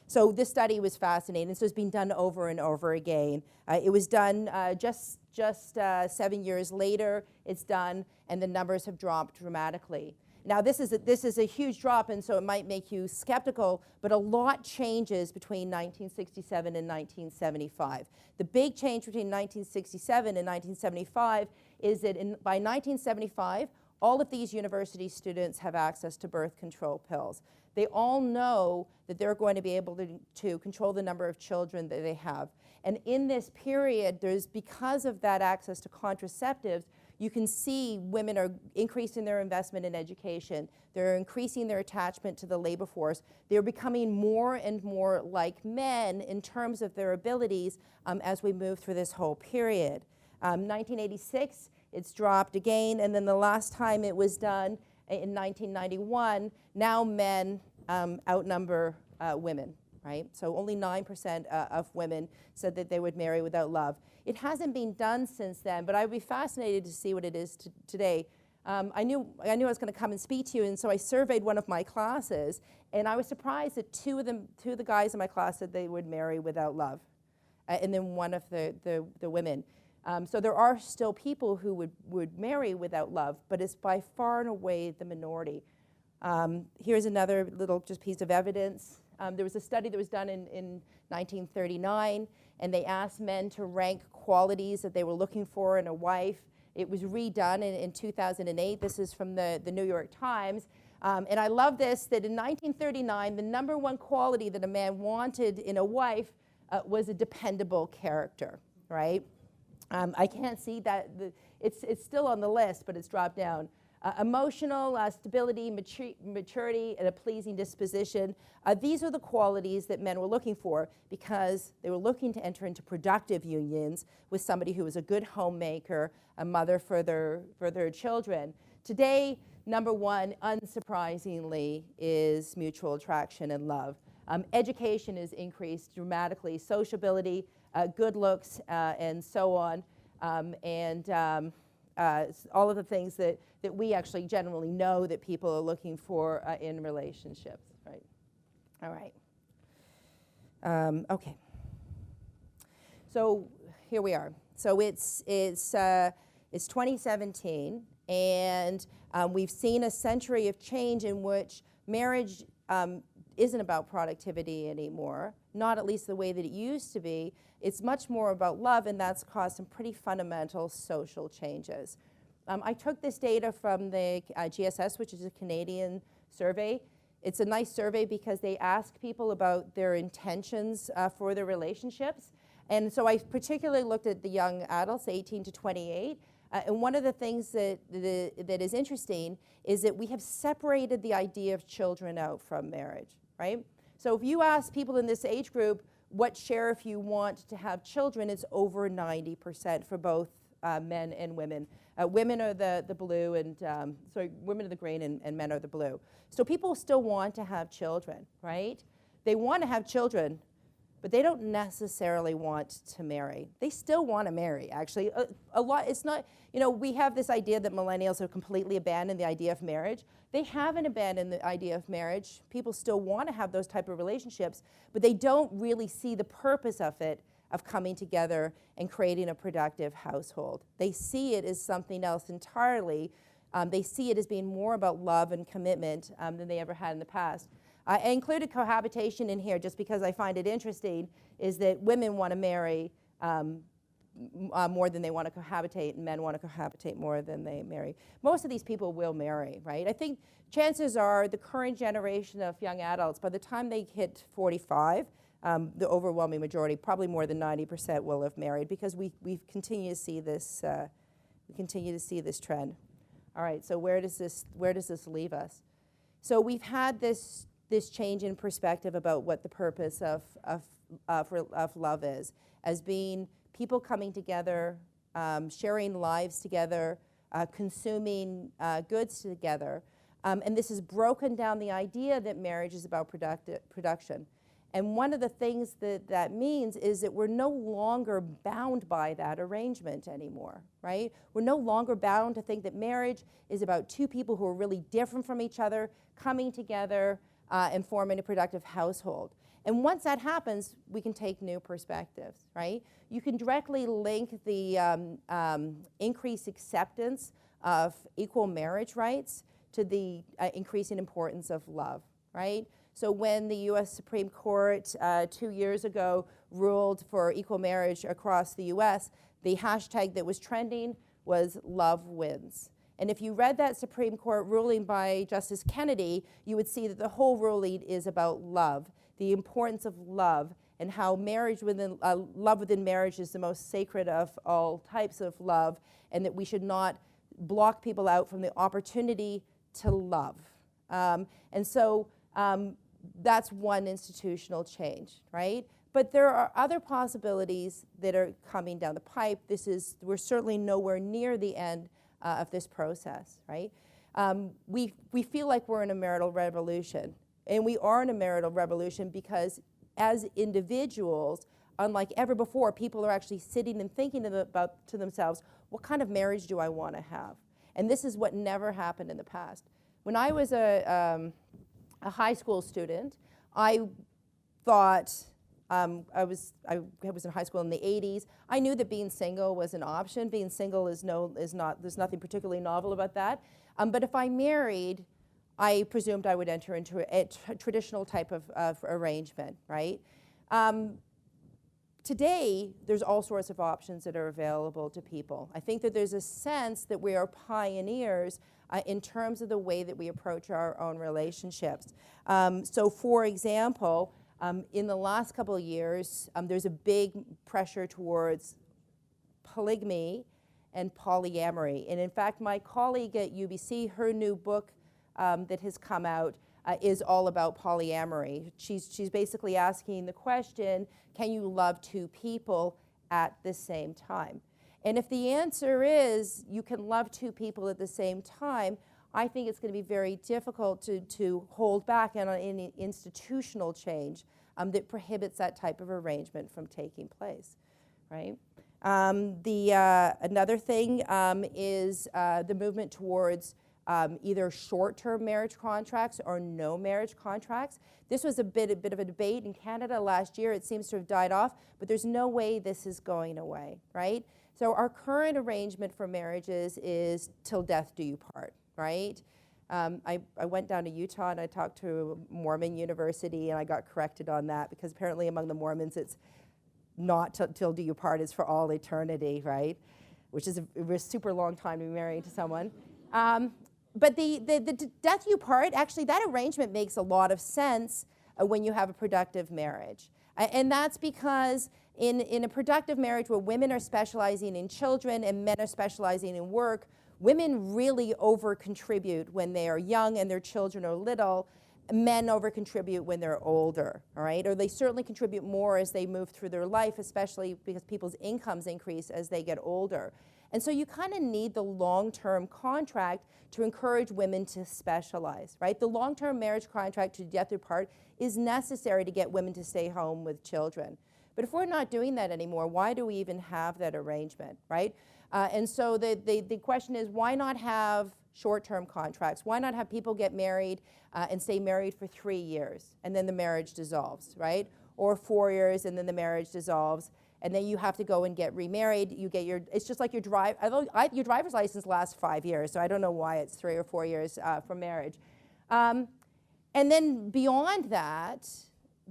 So this study was fascinating. So it's been done over and over again. It was done just 7 years later. It's done, and the numbers have dropped dramatically. Now, this is a huge drop, and so it might make you skeptical, but a lot changes between 1967 and 1975. The big change between 1967 and 1975 is that by 1975, all of these university students have access to birth control pills. They all know that they're going to be able to control the number of children that they have. And in this period, because of that access to contraceptives, you can see women are increasing their investment in education. They're increasing their attachment to the labor force. They're becoming more and more like men in terms of their abilities as we move through this whole period. 1986, it's dropped again, and then the last time it was done in 1991, now men outnumber women. Right? So only 9% of women said that they would marry without love. It hasn't been done since then, but I'd be fascinated to see what it is today. I knew I was going to come and speak to you, and so I surveyed one of my classes, and I was surprised that two of the guys in my class said they would marry without love, and then one of the women. So there are still people who would marry without love, but it's by far and away the minority. Here's another little just piece of evidence. There was a study that was done in 1939, and they asked men to rank qualities that they were looking for in a wife. It was redone in 2008. This is from the New York Times. And I love this, that in 1939, the number one quality that a man wanted in a wife was a dependable character, right? I can't see that. It's still on the list, but it's dropped down. Emotional stability, maturity, and a pleasing disposition. These are the qualities that men were looking for because they were looking to enter into productive unions with somebody who was a good homemaker, a mother for their children. Today, number one, unsurprisingly, is mutual attraction and love. Education is increased dramatically, sociability, good looks, and so on, all of the things that we actually generally know that people are looking for in relationships, right? All right. Okay. So here we are. So it's 2017, and we've seen a century of change in which marriage isn't about productivity anymore, not at least the way that it used to be. It's much more about love, and that's caused some pretty fundamental social changes. I took this data from the GSS, which is a Canadian survey. It's a nice survey because they ask people about their intentions for their relationships. And so I particularly looked at the young adults, 18 to 28. And one of the things that is interesting is that we have separated the idea of children out from marriage, right? So if you ask people in this age group what share if you want to have children, it's over 90% for both men and women. Women are the blue and, women are the green and men are the blue. So people still want to have children, right? They want to have children, but they don't necessarily want to marry. They still want to marry, actually. A lot, it's not, we have this idea that millennials have completely abandoned the idea of marriage. They haven't abandoned the idea of marriage. People still want to have those type of relationships, but they don't really see the purpose of it, of coming together and creating a productive household. They see it as something else entirely. They see it as being more about love and commitment than they ever had in the past. I included cohabitation in here just because I find it interesting, is that women want to marry more than they want to cohabitate, and men want to cohabitate more than they marry. Most of these people will marry, right? I think chances are the current generation of young adults, by the time they hit 45, the overwhelming majority, probably more than 90%, will have married because we continue to see this. We continue to see this trend. All right. So where does this leave us? So we've had this change in perspective about what the purpose of love is, as being people coming together, sharing lives together, consuming goods together. And this has broken down the idea that marriage is about production. And one of the things that means is that we're no longer bound by that arrangement anymore, right? We're no longer bound to think that marriage is about two people who are really different from each other coming together and forming a productive household. And once that happens, we can take new perspectives, right? You can directly link the increased acceptance of equal marriage rights to the increasing importance of love, right? So when the U.S. Supreme Court 2 years ago ruled for equal marriage across the U.S., the hashtag that was trending was love wins. And if you read that Supreme Court ruling by Justice Kennedy, you would see that the whole ruling is about love, the importance of love, and how marriage within love within marriage is the most sacred of all types of love, and that we should not block people out from the opportunity to love. That's one institutional change, right? But there are other possibilities that are coming down the pipe. We're certainly nowhere near the end of this process, right? We feel like we're in a marital revolution, and we are in a marital revolution because as individuals, unlike ever before, people are actually sitting and thinking to themselves, what kind of marriage do I want to have? And this is what never happened in the past. When I was a high school student, I thought, I was in high school in the 80s. I knew that being single was an option. Being single there's nothing particularly novel about that. But if I married, I presumed I would enter into a traditional type of arrangement, right? Today, there's all sorts of options that are available to people. I think that there's a sense that we are pioneers in terms of the way that we approach our own relationships. So for example, in the last couple of years, there's a big pressure towards polygamy and polyamory. And in fact, my colleague at UBC, her new book that has come out is all about polyamory. She's basically asking the question, can you love two people at the same time? And if the answer is you can love two people at the same time, I think it's going to be very difficult to hold back on any institutional change that prohibits that type of arrangement from taking place, right? Another thing is the movement towards either short-term marriage contracts or no marriage contracts. This was a bit of a debate in Canada last year. It seems to have died off, but there's no way this is going away, right? So our current arrangement for marriages is till death do you part, right? I went down to Utah and I talked to a Mormon university and I got corrected on that because apparently among the Mormons it's not till do you part, it's for all eternity, right? Which is a super long time to be married to someone. But the death you part, actually that arrangement makes a lot of sense when you have a productive marriage. And that's because in a productive marriage where women are specializing in children and men are specializing in work, women really over-contribute when they are young and their children are little. Men over-contribute when they're older, all right? Or they certainly contribute more as they move through their life, especially because people's incomes increase as they get older. And so you kind of need the long-term contract to encourage women to specialize, right? The long-term marriage contract to death or part is necessary to get women to stay home with children. But if we're not doing that anymore, why do we even have that arrangement, right? And so the question is, why not have short-term contracts? Why not have people get married and stay married for 3 years and then the marriage dissolves, right? Or 4 years and then the marriage dissolves and then you have to go and get remarried. You get it's just like your your driver's license lasts 5 years, so I don't know why it's 3 or 4 years for marriage. And then beyond that,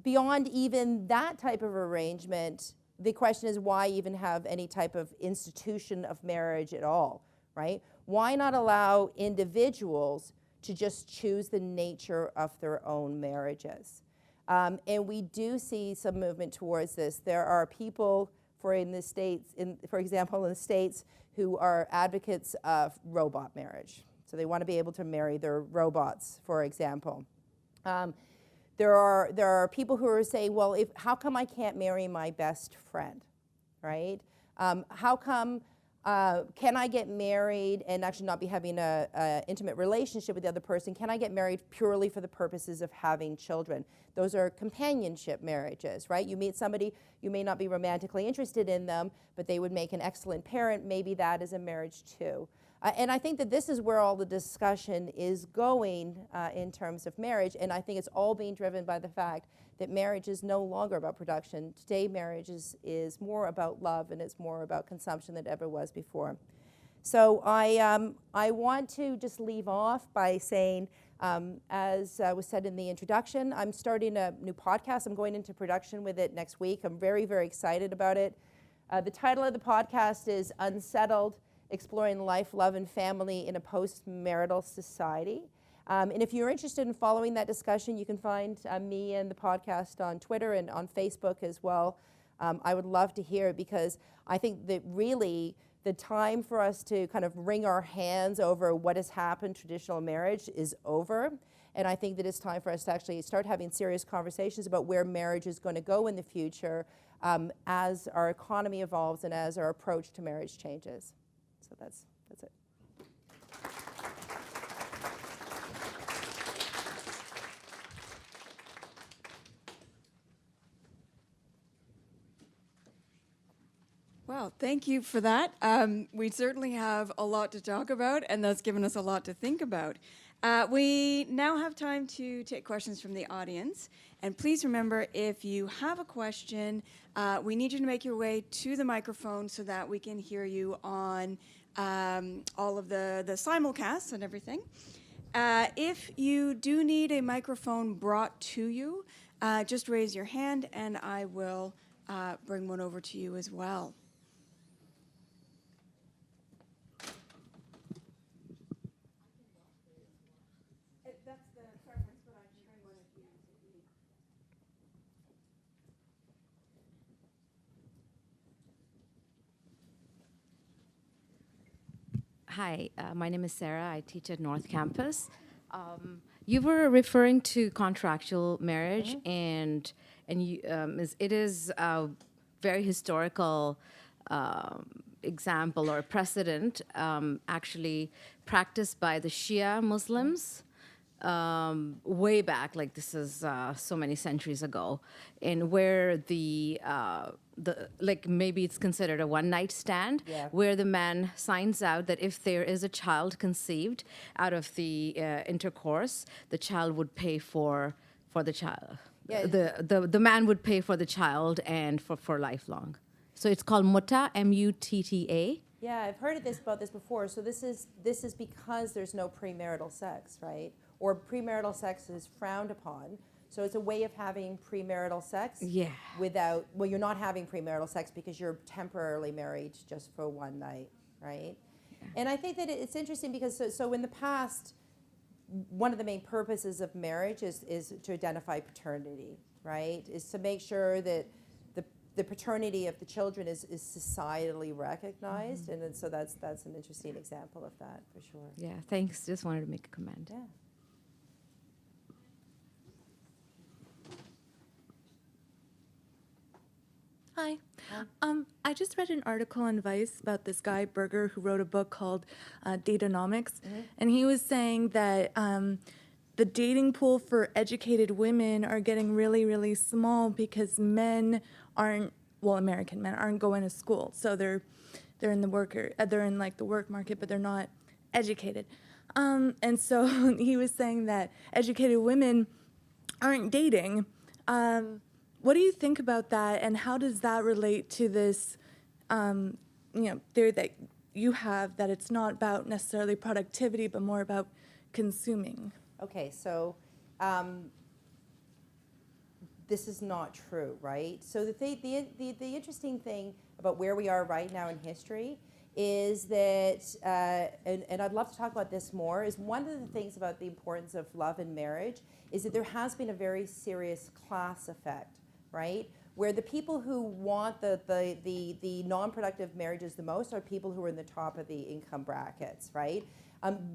beyond even that type of arrangement, the question is why even have any type of institution of marriage at all, right? Why not allow individuals to just choose the nature of their own marriages? And we do see some movement towards this. There are people for example, in the States, who are advocates of robot marriage. So they want to be able to marry their robots, for example. There are people who are saying, well, how come I can't marry my best friend, right? How come can I get married and actually not be having an intimate relationship with the other person? Can I get married purely for the purposes of having children? Those are companionship marriages, right? You meet somebody, you may not be romantically interested in them, but they would make an excellent parent. Maybe that is a marriage too. And I think that this is where all the discussion is going in terms of marriage, and I think it's all being driven by the fact that marriage is no longer about production. Today, marriage is more about love, and it's more about consumption than it ever was before. So I want to just leave off by saying, as was said in the introduction, I'm starting a new podcast. I'm going into production with it next week. I'm very, very excited about it. The title of the podcast is Unsettled: Exploring Life, Love, and Family in a Post-Marital Society. And if you're interested in following that discussion, you can find me and the podcast on Twitter and on Facebook as well. I would love to hear it because I think that really the time for us to kind of wring our hands over what has happened in traditional marriage is over. And I think that it's time for us to actually start having serious conversations about where marriage is going to go in the future as our economy evolves and as our approach to marriage changes. So that's it. Well, thank you for that. We certainly have a lot to talk about, and that's given us a lot to think about. We now have time to take questions from the audience. And please remember, if you have a question, we need you to make your way to the microphone so that we can hear you on all of the simulcasts and everything. If you do need a microphone brought to you, just raise your hand and I will bring one over to you as well. That's the preference, but I can bring one if you need. Hi, my name is Sarah. I teach at North Campus. You were referring to contractual marriage, and it is a very historical example or precedent, actually practiced by the Shia Muslims way back, like this is so many centuries ago, and where the like maybe it's considered a one night stand, Yeah. where the man signs out that if there is a child conceived out of the intercourse, the child would pay for the child. Yeah. The man would pay for the child and for lifelong. So it's called mutta, M-U-T-T-A. Yeah, I've heard about this before. So this is because there's no premarital sex, right? Or premarital sex is frowned upon. So it's a way of having premarital sex without, well, you're not having premarital sex because you're temporarily married just for one night, right? Yeah. And I think that it's interesting because so in the past, one of the main purposes of marriage is to identify paternity, right? Is to make sure that the paternity of the children is societally recognized, and then, so that's an interesting example of that for sure. Yeah, thanks. Just wanted to make a comment. Yeah. Hi. I just read an article on Vice about this guy, Berger, who wrote a book called Datanomics. And he was saying that the dating pool for educated women are getting really, really small because men aren't, well, American men aren't going to school. So they're in the work market, but they're not educated. And so he was saying that educated women aren't dating. What do you think about that, and how does that relate to this, theory that you have that it's not about necessarily productivity, but more about consuming? Okay, so this is not true, right? So the interesting thing about where we are right now in history is that, and I'd love to talk about this more, is one of the things about the importance of love and marriage is that there has been a very serious class effect, right? Where the people who want the non-productive marriages the most are people who are in the top of the income brackets, right?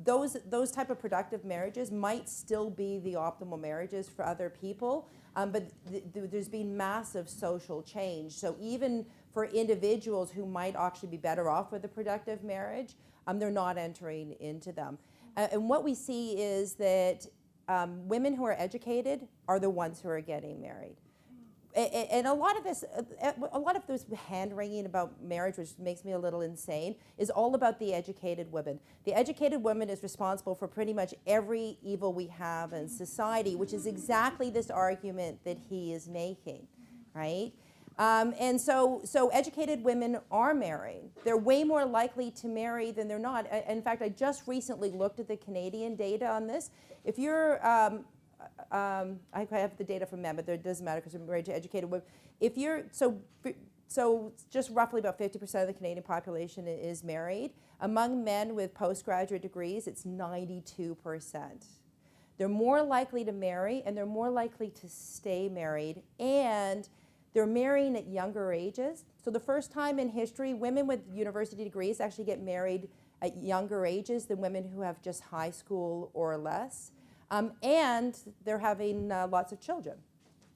Those type of productive marriages might still be the optimal marriages for other people, but there's been massive social change. So even for individuals who might actually be better off with a productive marriage, they're not entering into them. And what we see is that women who are educated are the ones who are getting married. And a lot of this hand-wringing about marriage, which makes me a little insane, is all about the educated woman. The educated woman is responsible for pretty much every evil we have in society, which is exactly this argument that he is making, right? And so educated women are married. They're way more likely to marry than they're not. In fact, I just recently looked at the Canadian data on this. If you're I have the data from men, but it doesn't matter because I'm married to educated women. If you're so just roughly about 50% of the Canadian population is married. Among men with postgraduate degrees, it's 92%. They're more likely to marry, and they're more likely to stay married, and they're marrying at younger ages. So the first time in history, women with university degrees actually get married at younger ages than women who have just high school or less. And they're having lots of children,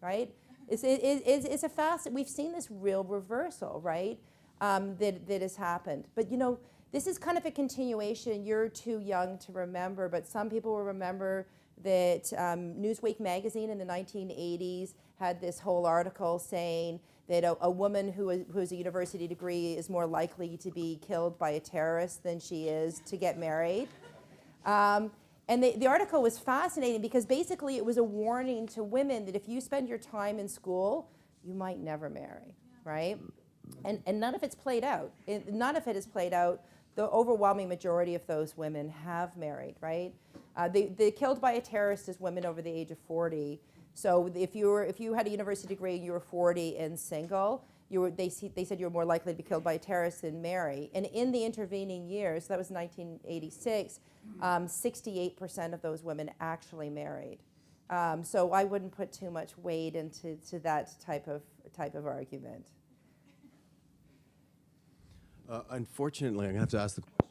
right? It's a fast, we've seen this real reversal, right, that has happened. But you know, this is kind of a continuation. You're too young to remember, but some people will remember that Newsweek magazine in the 1980s had this whole article saying that a woman who has a university degree is more likely to be killed by a terrorist than she is to get married. And the article was fascinating because basically it was a warning to women that if you spend your time in school, you might never marry, right? And none of it's played out. None of it is played out. The overwhelming majority of those women have married, right? They're killed by a terrorist as women over the age of 40. So if you had a university degree and you were 40 and single, they said you were more likely to be killed by a terrorist than marry. And in the intervening years, that was 1986, 68% of those women actually married. So I wouldn't put too much weight into that type of argument. Unfortunately, I'm going to have to ask the question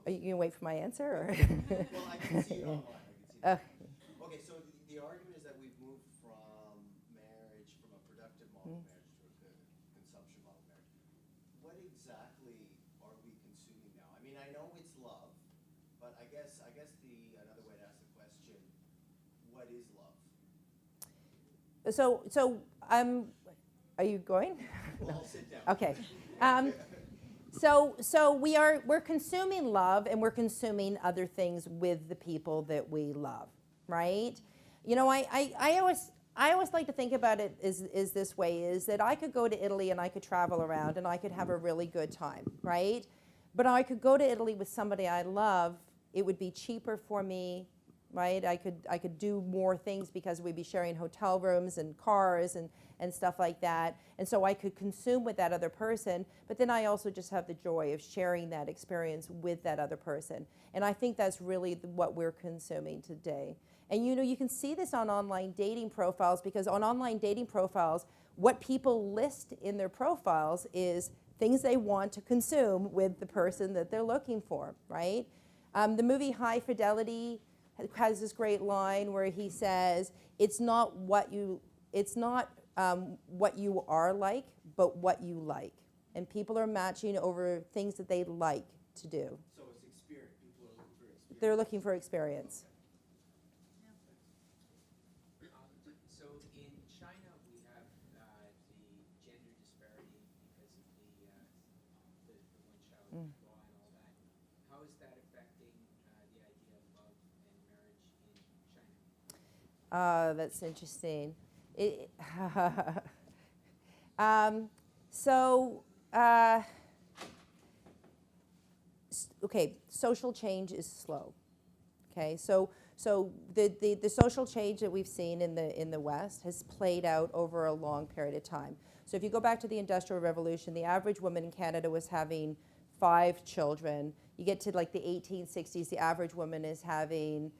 Are you going to wait for my answer? Or? Well, I can see it online. I can see it. Okay, so the argument is that we've moved from marriage, from a productive model of marriage to a consumption model of marriage. What exactly are we consuming now? I mean, I know it's love, but I guess another way to ask the question, what is love? Are you going? Well, I'll sit down. Okay. So we're consuming love, and we're consuming other things with the people that we love, right? You know, I always like to think about it is this way, is that I could go to Italy and I could travel around and I could have a really good time, right? But I could go to Italy with somebody I love. It would be cheaper for me, right? I could do more things because we'd be sharing hotel rooms and cars and stuff like that. And so I could consume with that other person, but then I also just have the joy of sharing that experience with that other person. And I think that's really what we're consuming today. And you know, you can see this on online dating profiles, because on online dating profiles, what people list in their profiles is things they want to consume with the person that they're looking for, right? The movie High Fidelity has this great line where he says, "It's not what you are like, but what you like." And people are matching over things that they like to do. So it's experience. People are looking for experience. They're looking for experience. So in China, we have the gender disparity because of the one-child law and all that. How is that affecting the idea of love and marriage in China? That's interesting. Okay, social change is slow. Okay, so the social change that we've seen in the West has played out over a long period of time. So if you go back to the Industrial Revolution, the average woman in Canada was having 5 children. You get to like the 1860s, the average woman is having,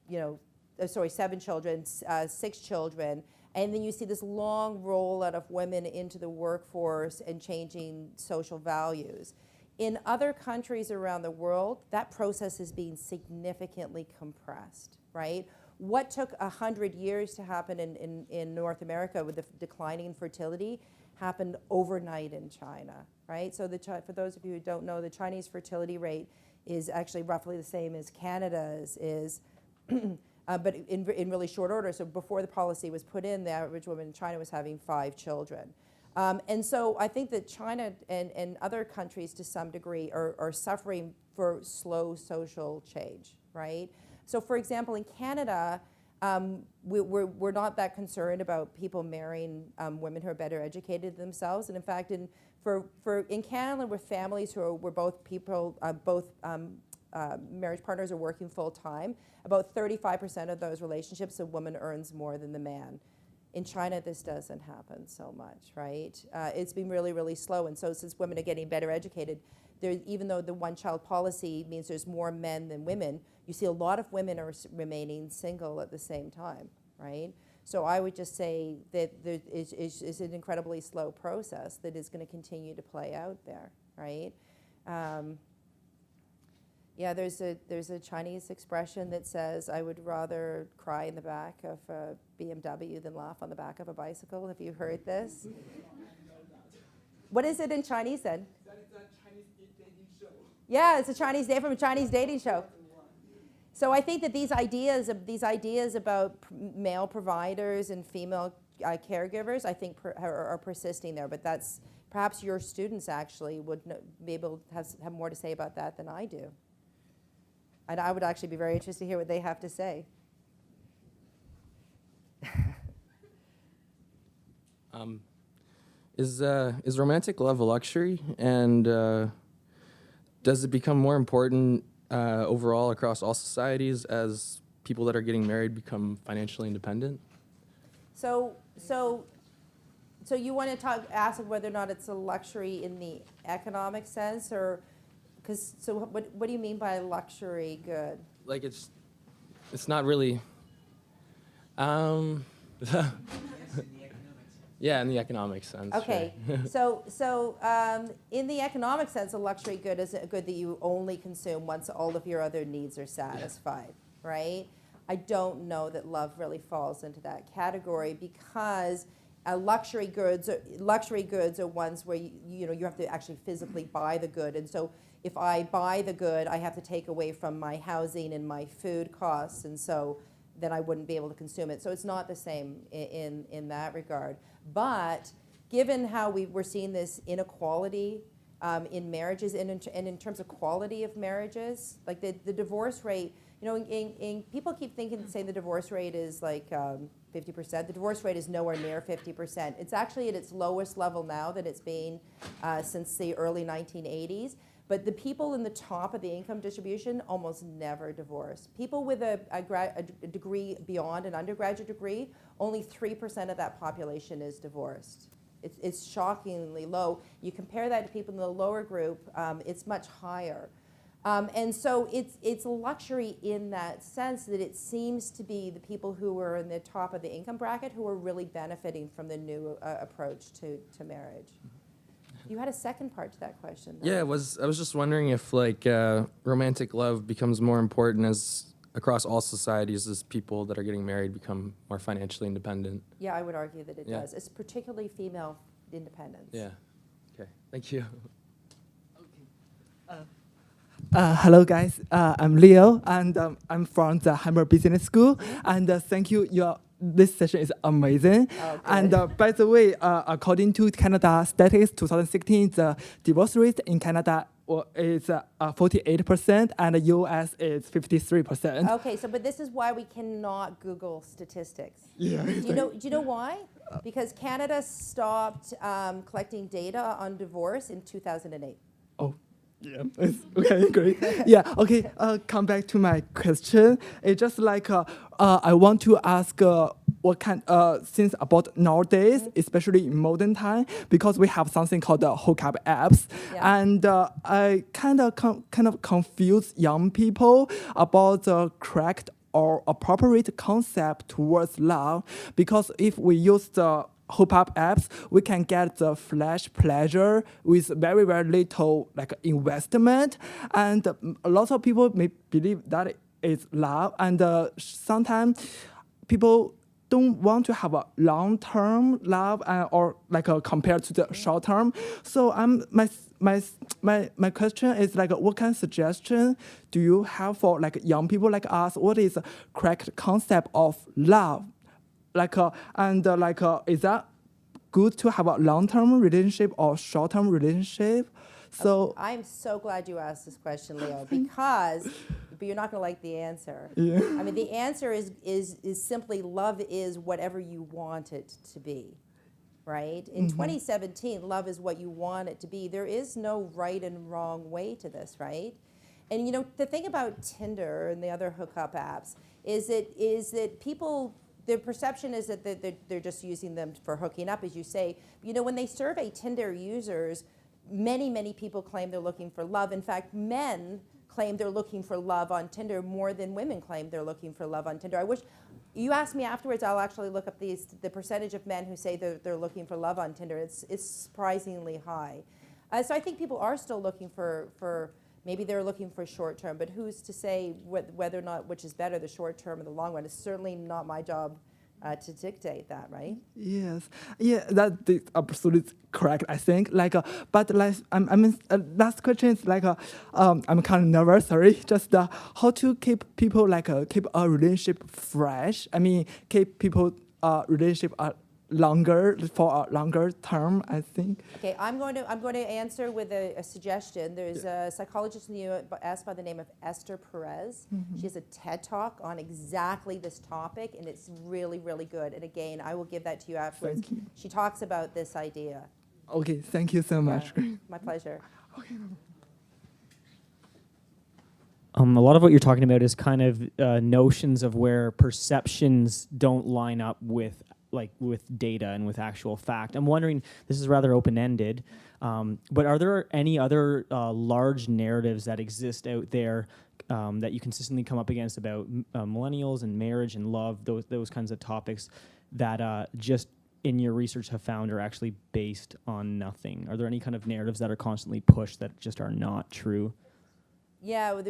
7 children, 6 children. And then you see this long rollout of women into the workforce and changing social values. In other countries around the world, that process is being significantly compressed, right? What took 100 years to happen in North America with the declining fertility happened overnight in China, right? So for those of you who don't know, the Chinese fertility rate is actually roughly the same as Canada's is, but in really short order. So before the policy was put in, the average woman in China was having 5 children. And so I think that China and other countries to some degree are suffering for slow social change, right? So for example, in Canada, we're not that concerned about people marrying women who are better educated than themselves. And in fact, in Canada, with families where both marriage partners are working full time, about 35% of those relationships, a woman earns more than the man. In China, this doesn't happen so much, right? It's been really, really slow. And so since women are getting better educated, even though the one-child policy means there's more men than women, you see a lot of women are remaining single at the same time, right? So I would just say that it's an incredibly slow process that is going to continue to play out there, right? Yeah, there's a Chinese expression that says, "I would rather cry in the back of a BMW than laugh on the back of a bicycle." Have you heard this? What is it in Chinese then? That is a Chinese dating show. Yeah, it's from a Chinese dating show. So I think that these ideas about male providers and female caregivers, I think are persisting there. But that's perhaps your students actually would be able to have more to say about that than I do. And I would actually be very interested to hear what they have to say. Is romantic love a luxury, and does it become more important overall across all societies as people that are getting married become financially independent? So you want to ask whether or not it's a luxury in the economic sense, or what do you mean by luxury good? Like it's not really. Yes, in the economics. Yeah, in the economic sense. Okay, Sure. so in the economic sense, a luxury good is a good that you only consume once all of your other needs are satisfied, right? I don't know that love really falls into that category because luxury goods are ones where you have to actually physically buy the good, and so if I buy the good, I have to take away from my housing and my food costs, and so then I wouldn't be able to consume it. So it's not the same in that regard. But given how we're seeing this inequality in marriages and in terms of quality of marriages, like the divorce rate, people keep saying the divorce rate is like 50%. The divorce rate is nowhere near 50%. It's actually at its lowest level now that it's been since the early 1980s. But the people in the top of the income distribution almost never divorce. People with a degree beyond an undergraduate degree, only 3% of that population is divorced. It's shockingly low. You compare that to people in the lower group, it's much higher. And so it's a luxury in that sense that it seems to be the people who are in the top of the income bracket who are really benefiting from the new approach to marriage. You had a second part to that question, though. Yeah, I was just wondering if romantic love becomes more important across all societies as people that are getting married become more financially independent. Yeah, I would argue that it Yeah. does. It's particularly female independence. Yeah. Okay. Thank you. Hello, guys. I'm Leo, and I'm from the Humber Business School. And thank you. This session is amazing. Oh, and good. by the way, according to Canada Statistics 2016, the divorce rate in Canada is 48%, and the US is 53%. Okay, but this is why we cannot Google statistics. Yeah. Do you know why? Because Canada stopped collecting data on divorce in 2008. Oh. Yeah. Okay. Great. Yeah. Okay. Come back to my question. It's just like I want to ask what kind since about nowadays, especially in modern time, because we have something called the hookup apps, Yeah. and I kind of confuse young people about the correct or appropriate concept towards love, because if we use the hookup apps, we can get the flash pleasure with very, very little investment, and a lot of people may believe that is love, and sometimes people don't want to have a long-term love or compared to the short-term. So my question is what kind of suggestion do you have for young people like us? What is the correct concept of love? Is that good to have a long-term relationship or short-term relationship? So I'm so glad you asked this question, Leo, but you're not going to like the answer. Yeah. I mean, the answer is simply love is whatever you want it to be, right? In 2017, love is what you want it to be. There is no right and wrong way to this, right? And the thing about Tinder and the other hookup apps is that people, their perception is that they're just using them for hooking up, as you say. When they survey Tinder users, many people claim they're looking for love. In fact, men claim they're looking for love on Tinder more than women claim they're looking for love on Tinder. I wish you asked me afterwards. I'll actually look up the percentage of men who say they're looking for love on Tinder. It's surprisingly high. So I think people are still looking for maybe they're looking for short term, but who's to say whether or not which is better, the short term or the long run? It's certainly not my job to dictate that, right? yes, yeah, that is absolutely correct. I think but last question is I'm kind of nervous. Sorry, just how to keep people keep a relationship fresh. I mean, keep people relationship longer for a longer term, I think. Okay, I'm going to answer with a suggestion. There's a psychologist in the U.S. by the name of Esther Perez. She has a TED Talk on exactly this topic, and it's really, really good. And again, I will give that to you afterwards. Thank you. She talks about this idea. Okay, thank you so much. My pleasure. A lot of what you're talking about is kind of notions of where perceptions don't line up with data and with actual fact. I'm wondering, this is rather open-ended, but are there any other large narratives that exist out there that you consistently come up against about millennials and marriage and love, those kinds of topics that just in your research have found are actually based on nothing? Are there any kind of narratives that are constantly pushed that just are not true? Yeah, well,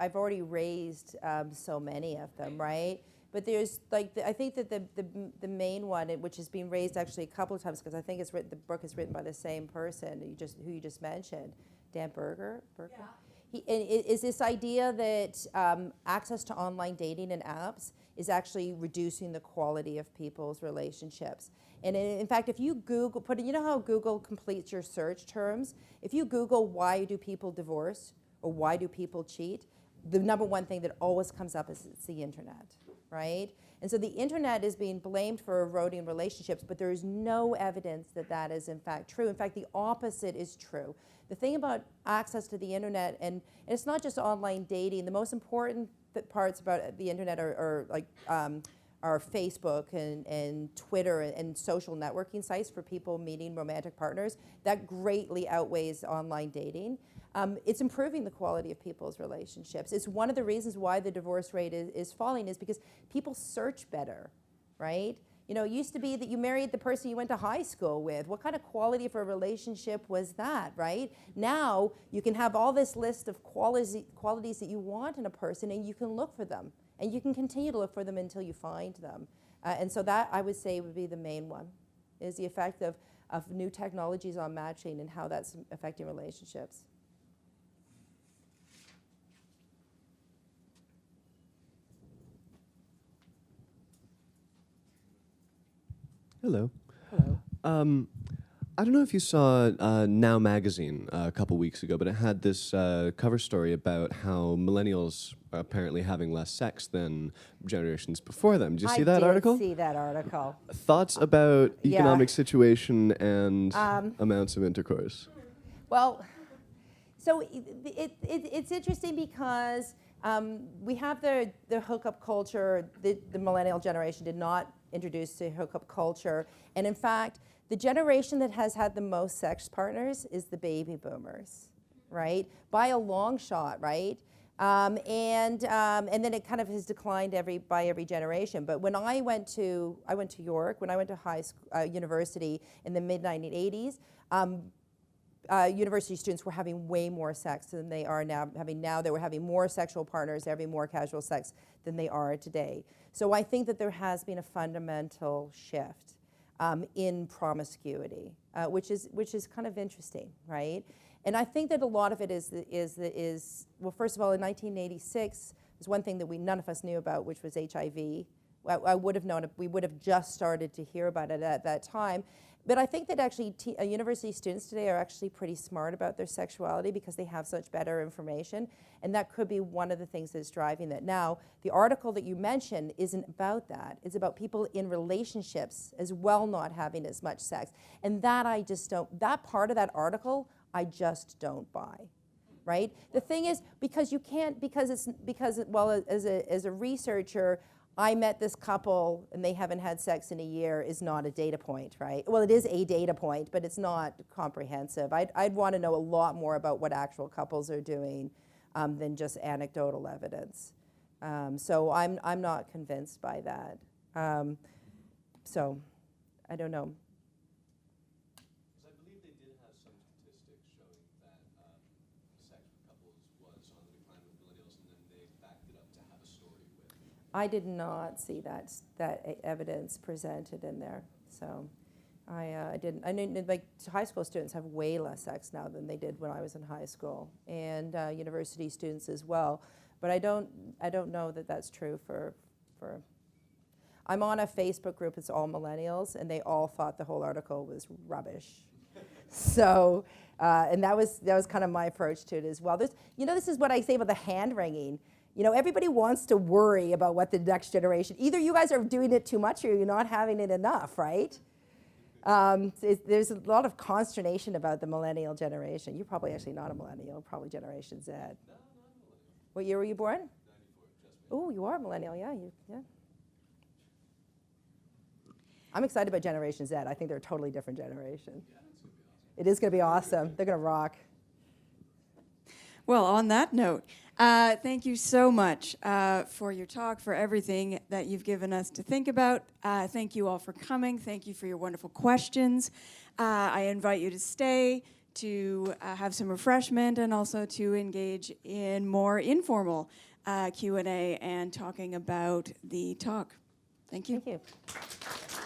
I've already raised so many of them, right? But there's like, I think that the main one, which has been raised actually a couple of times, because I think the book is written by the same person who you just mentioned, Dan Berger. Yeah. Is this idea that access to online dating and apps is actually reducing the quality of people's relationships. And in fact, if you Google, you know how Google completes your search terms? If you Google why do people divorce or why do people cheat, the number one thing that always comes up is it's the internet, right? And so the internet is being blamed for eroding relationships, but there is no evidence that that is in fact true. In fact, the opposite is true. The thing about access to the internet, and it's not just online dating, the most important parts about the internet are Facebook and Twitter and social networking sites for people meeting romantic partners. That greatly outweighs online dating. It's improving the quality of people's relationships. It's one of the reasons why the divorce rate is falling, is because people search better, right? You know, it used to be that you married the person you went to high school with. What kind of quality of a relationship was that, right? Now you can have all this list of qualities that you want in a person, and you can look for them. And you can continue to look for them until you find them. And so that, I would say, would be the main one, is the effect of new technologies on matching and how that's affecting relationships. Hello. Hello. I don't know if you saw Now magazine a couple weeks ago, but it had this cover story about how millennials are apparently having less sex than generations before them. Did you see that article? I did see that article. Thoughts about Yeah. economic situation and amounts of intercourse? Well, so it's interesting because we have the hookup culture. The millennial generation did not introduce the hookup culture. And in fact, the generation that has had the most sex partners is the baby boomers, right? By a long shot, right? And then it kind of has declined by every generation. But when I went to York, when I went to university in the mid-1980s, university students were having way more sex than they are now having now. They were having more sexual partners, having more casual sex than they are today. So I think that there has been a fundamental shift in promiscuity, which is kind of interesting, right? And I think that a lot of it is well, first of all, in 1986, there's one thing that none of us knew about, which was HIV. I would have known it. We would have just started to hear about it at that time. But I think that actually university students today are actually pretty smart about their sexuality because they have such better information. And that could be one of the things that's driving that. Now, the article that you mentioned isn't about that. It's about people in relationships as well not having as much sex. And that that part of that article, I just don't buy. Right? The thing is, because you can't, well, as a researcher, I met this couple and they haven't had sex in a year is not a data point, right? Well, it is a data point, but it's not comprehensive. I'd want to know a lot more about what actual couples are doing than just anecdotal evidence. So I'm not convinced by that. So I don't know. I believe they did have some statistics showing that sex with couples was on the decline with millennials, and then they backed it up to have a story with. I did not see that evidence presented in there, so I didn't. I knew, like, high school students have way less sex now than they did when I was in high school, and university students as well. But I don't know that that's true for. I'm on a Facebook group. It's all millennials, and they all thought the whole article was rubbish. So, and that was kind of my approach to it as well. This is what I say about the hand wringing. You know, everybody wants to worry about what the next generation, either you guys are doing it too much or you're not having it enough, right? There's a lot of consternation about the millennial generation. You're probably actually not a millennial, probably Generation Z. No, not a millennial. What year were you born? 94, just me. Oh, you are a millennial, yeah. I'm excited about Generation Z. I think they're a totally different generation. Yeah, it's going to be awesome. It is going to be awesome. They're going to rock. Well, on that note, thank you so much for your talk, for everything that you've given us to think about. Thank you all for coming. Thank you for your wonderful questions. I invite you to stay, to have some refreshment, and also to engage in more informal Q&A and talking about the talk. Thank you. Thank you.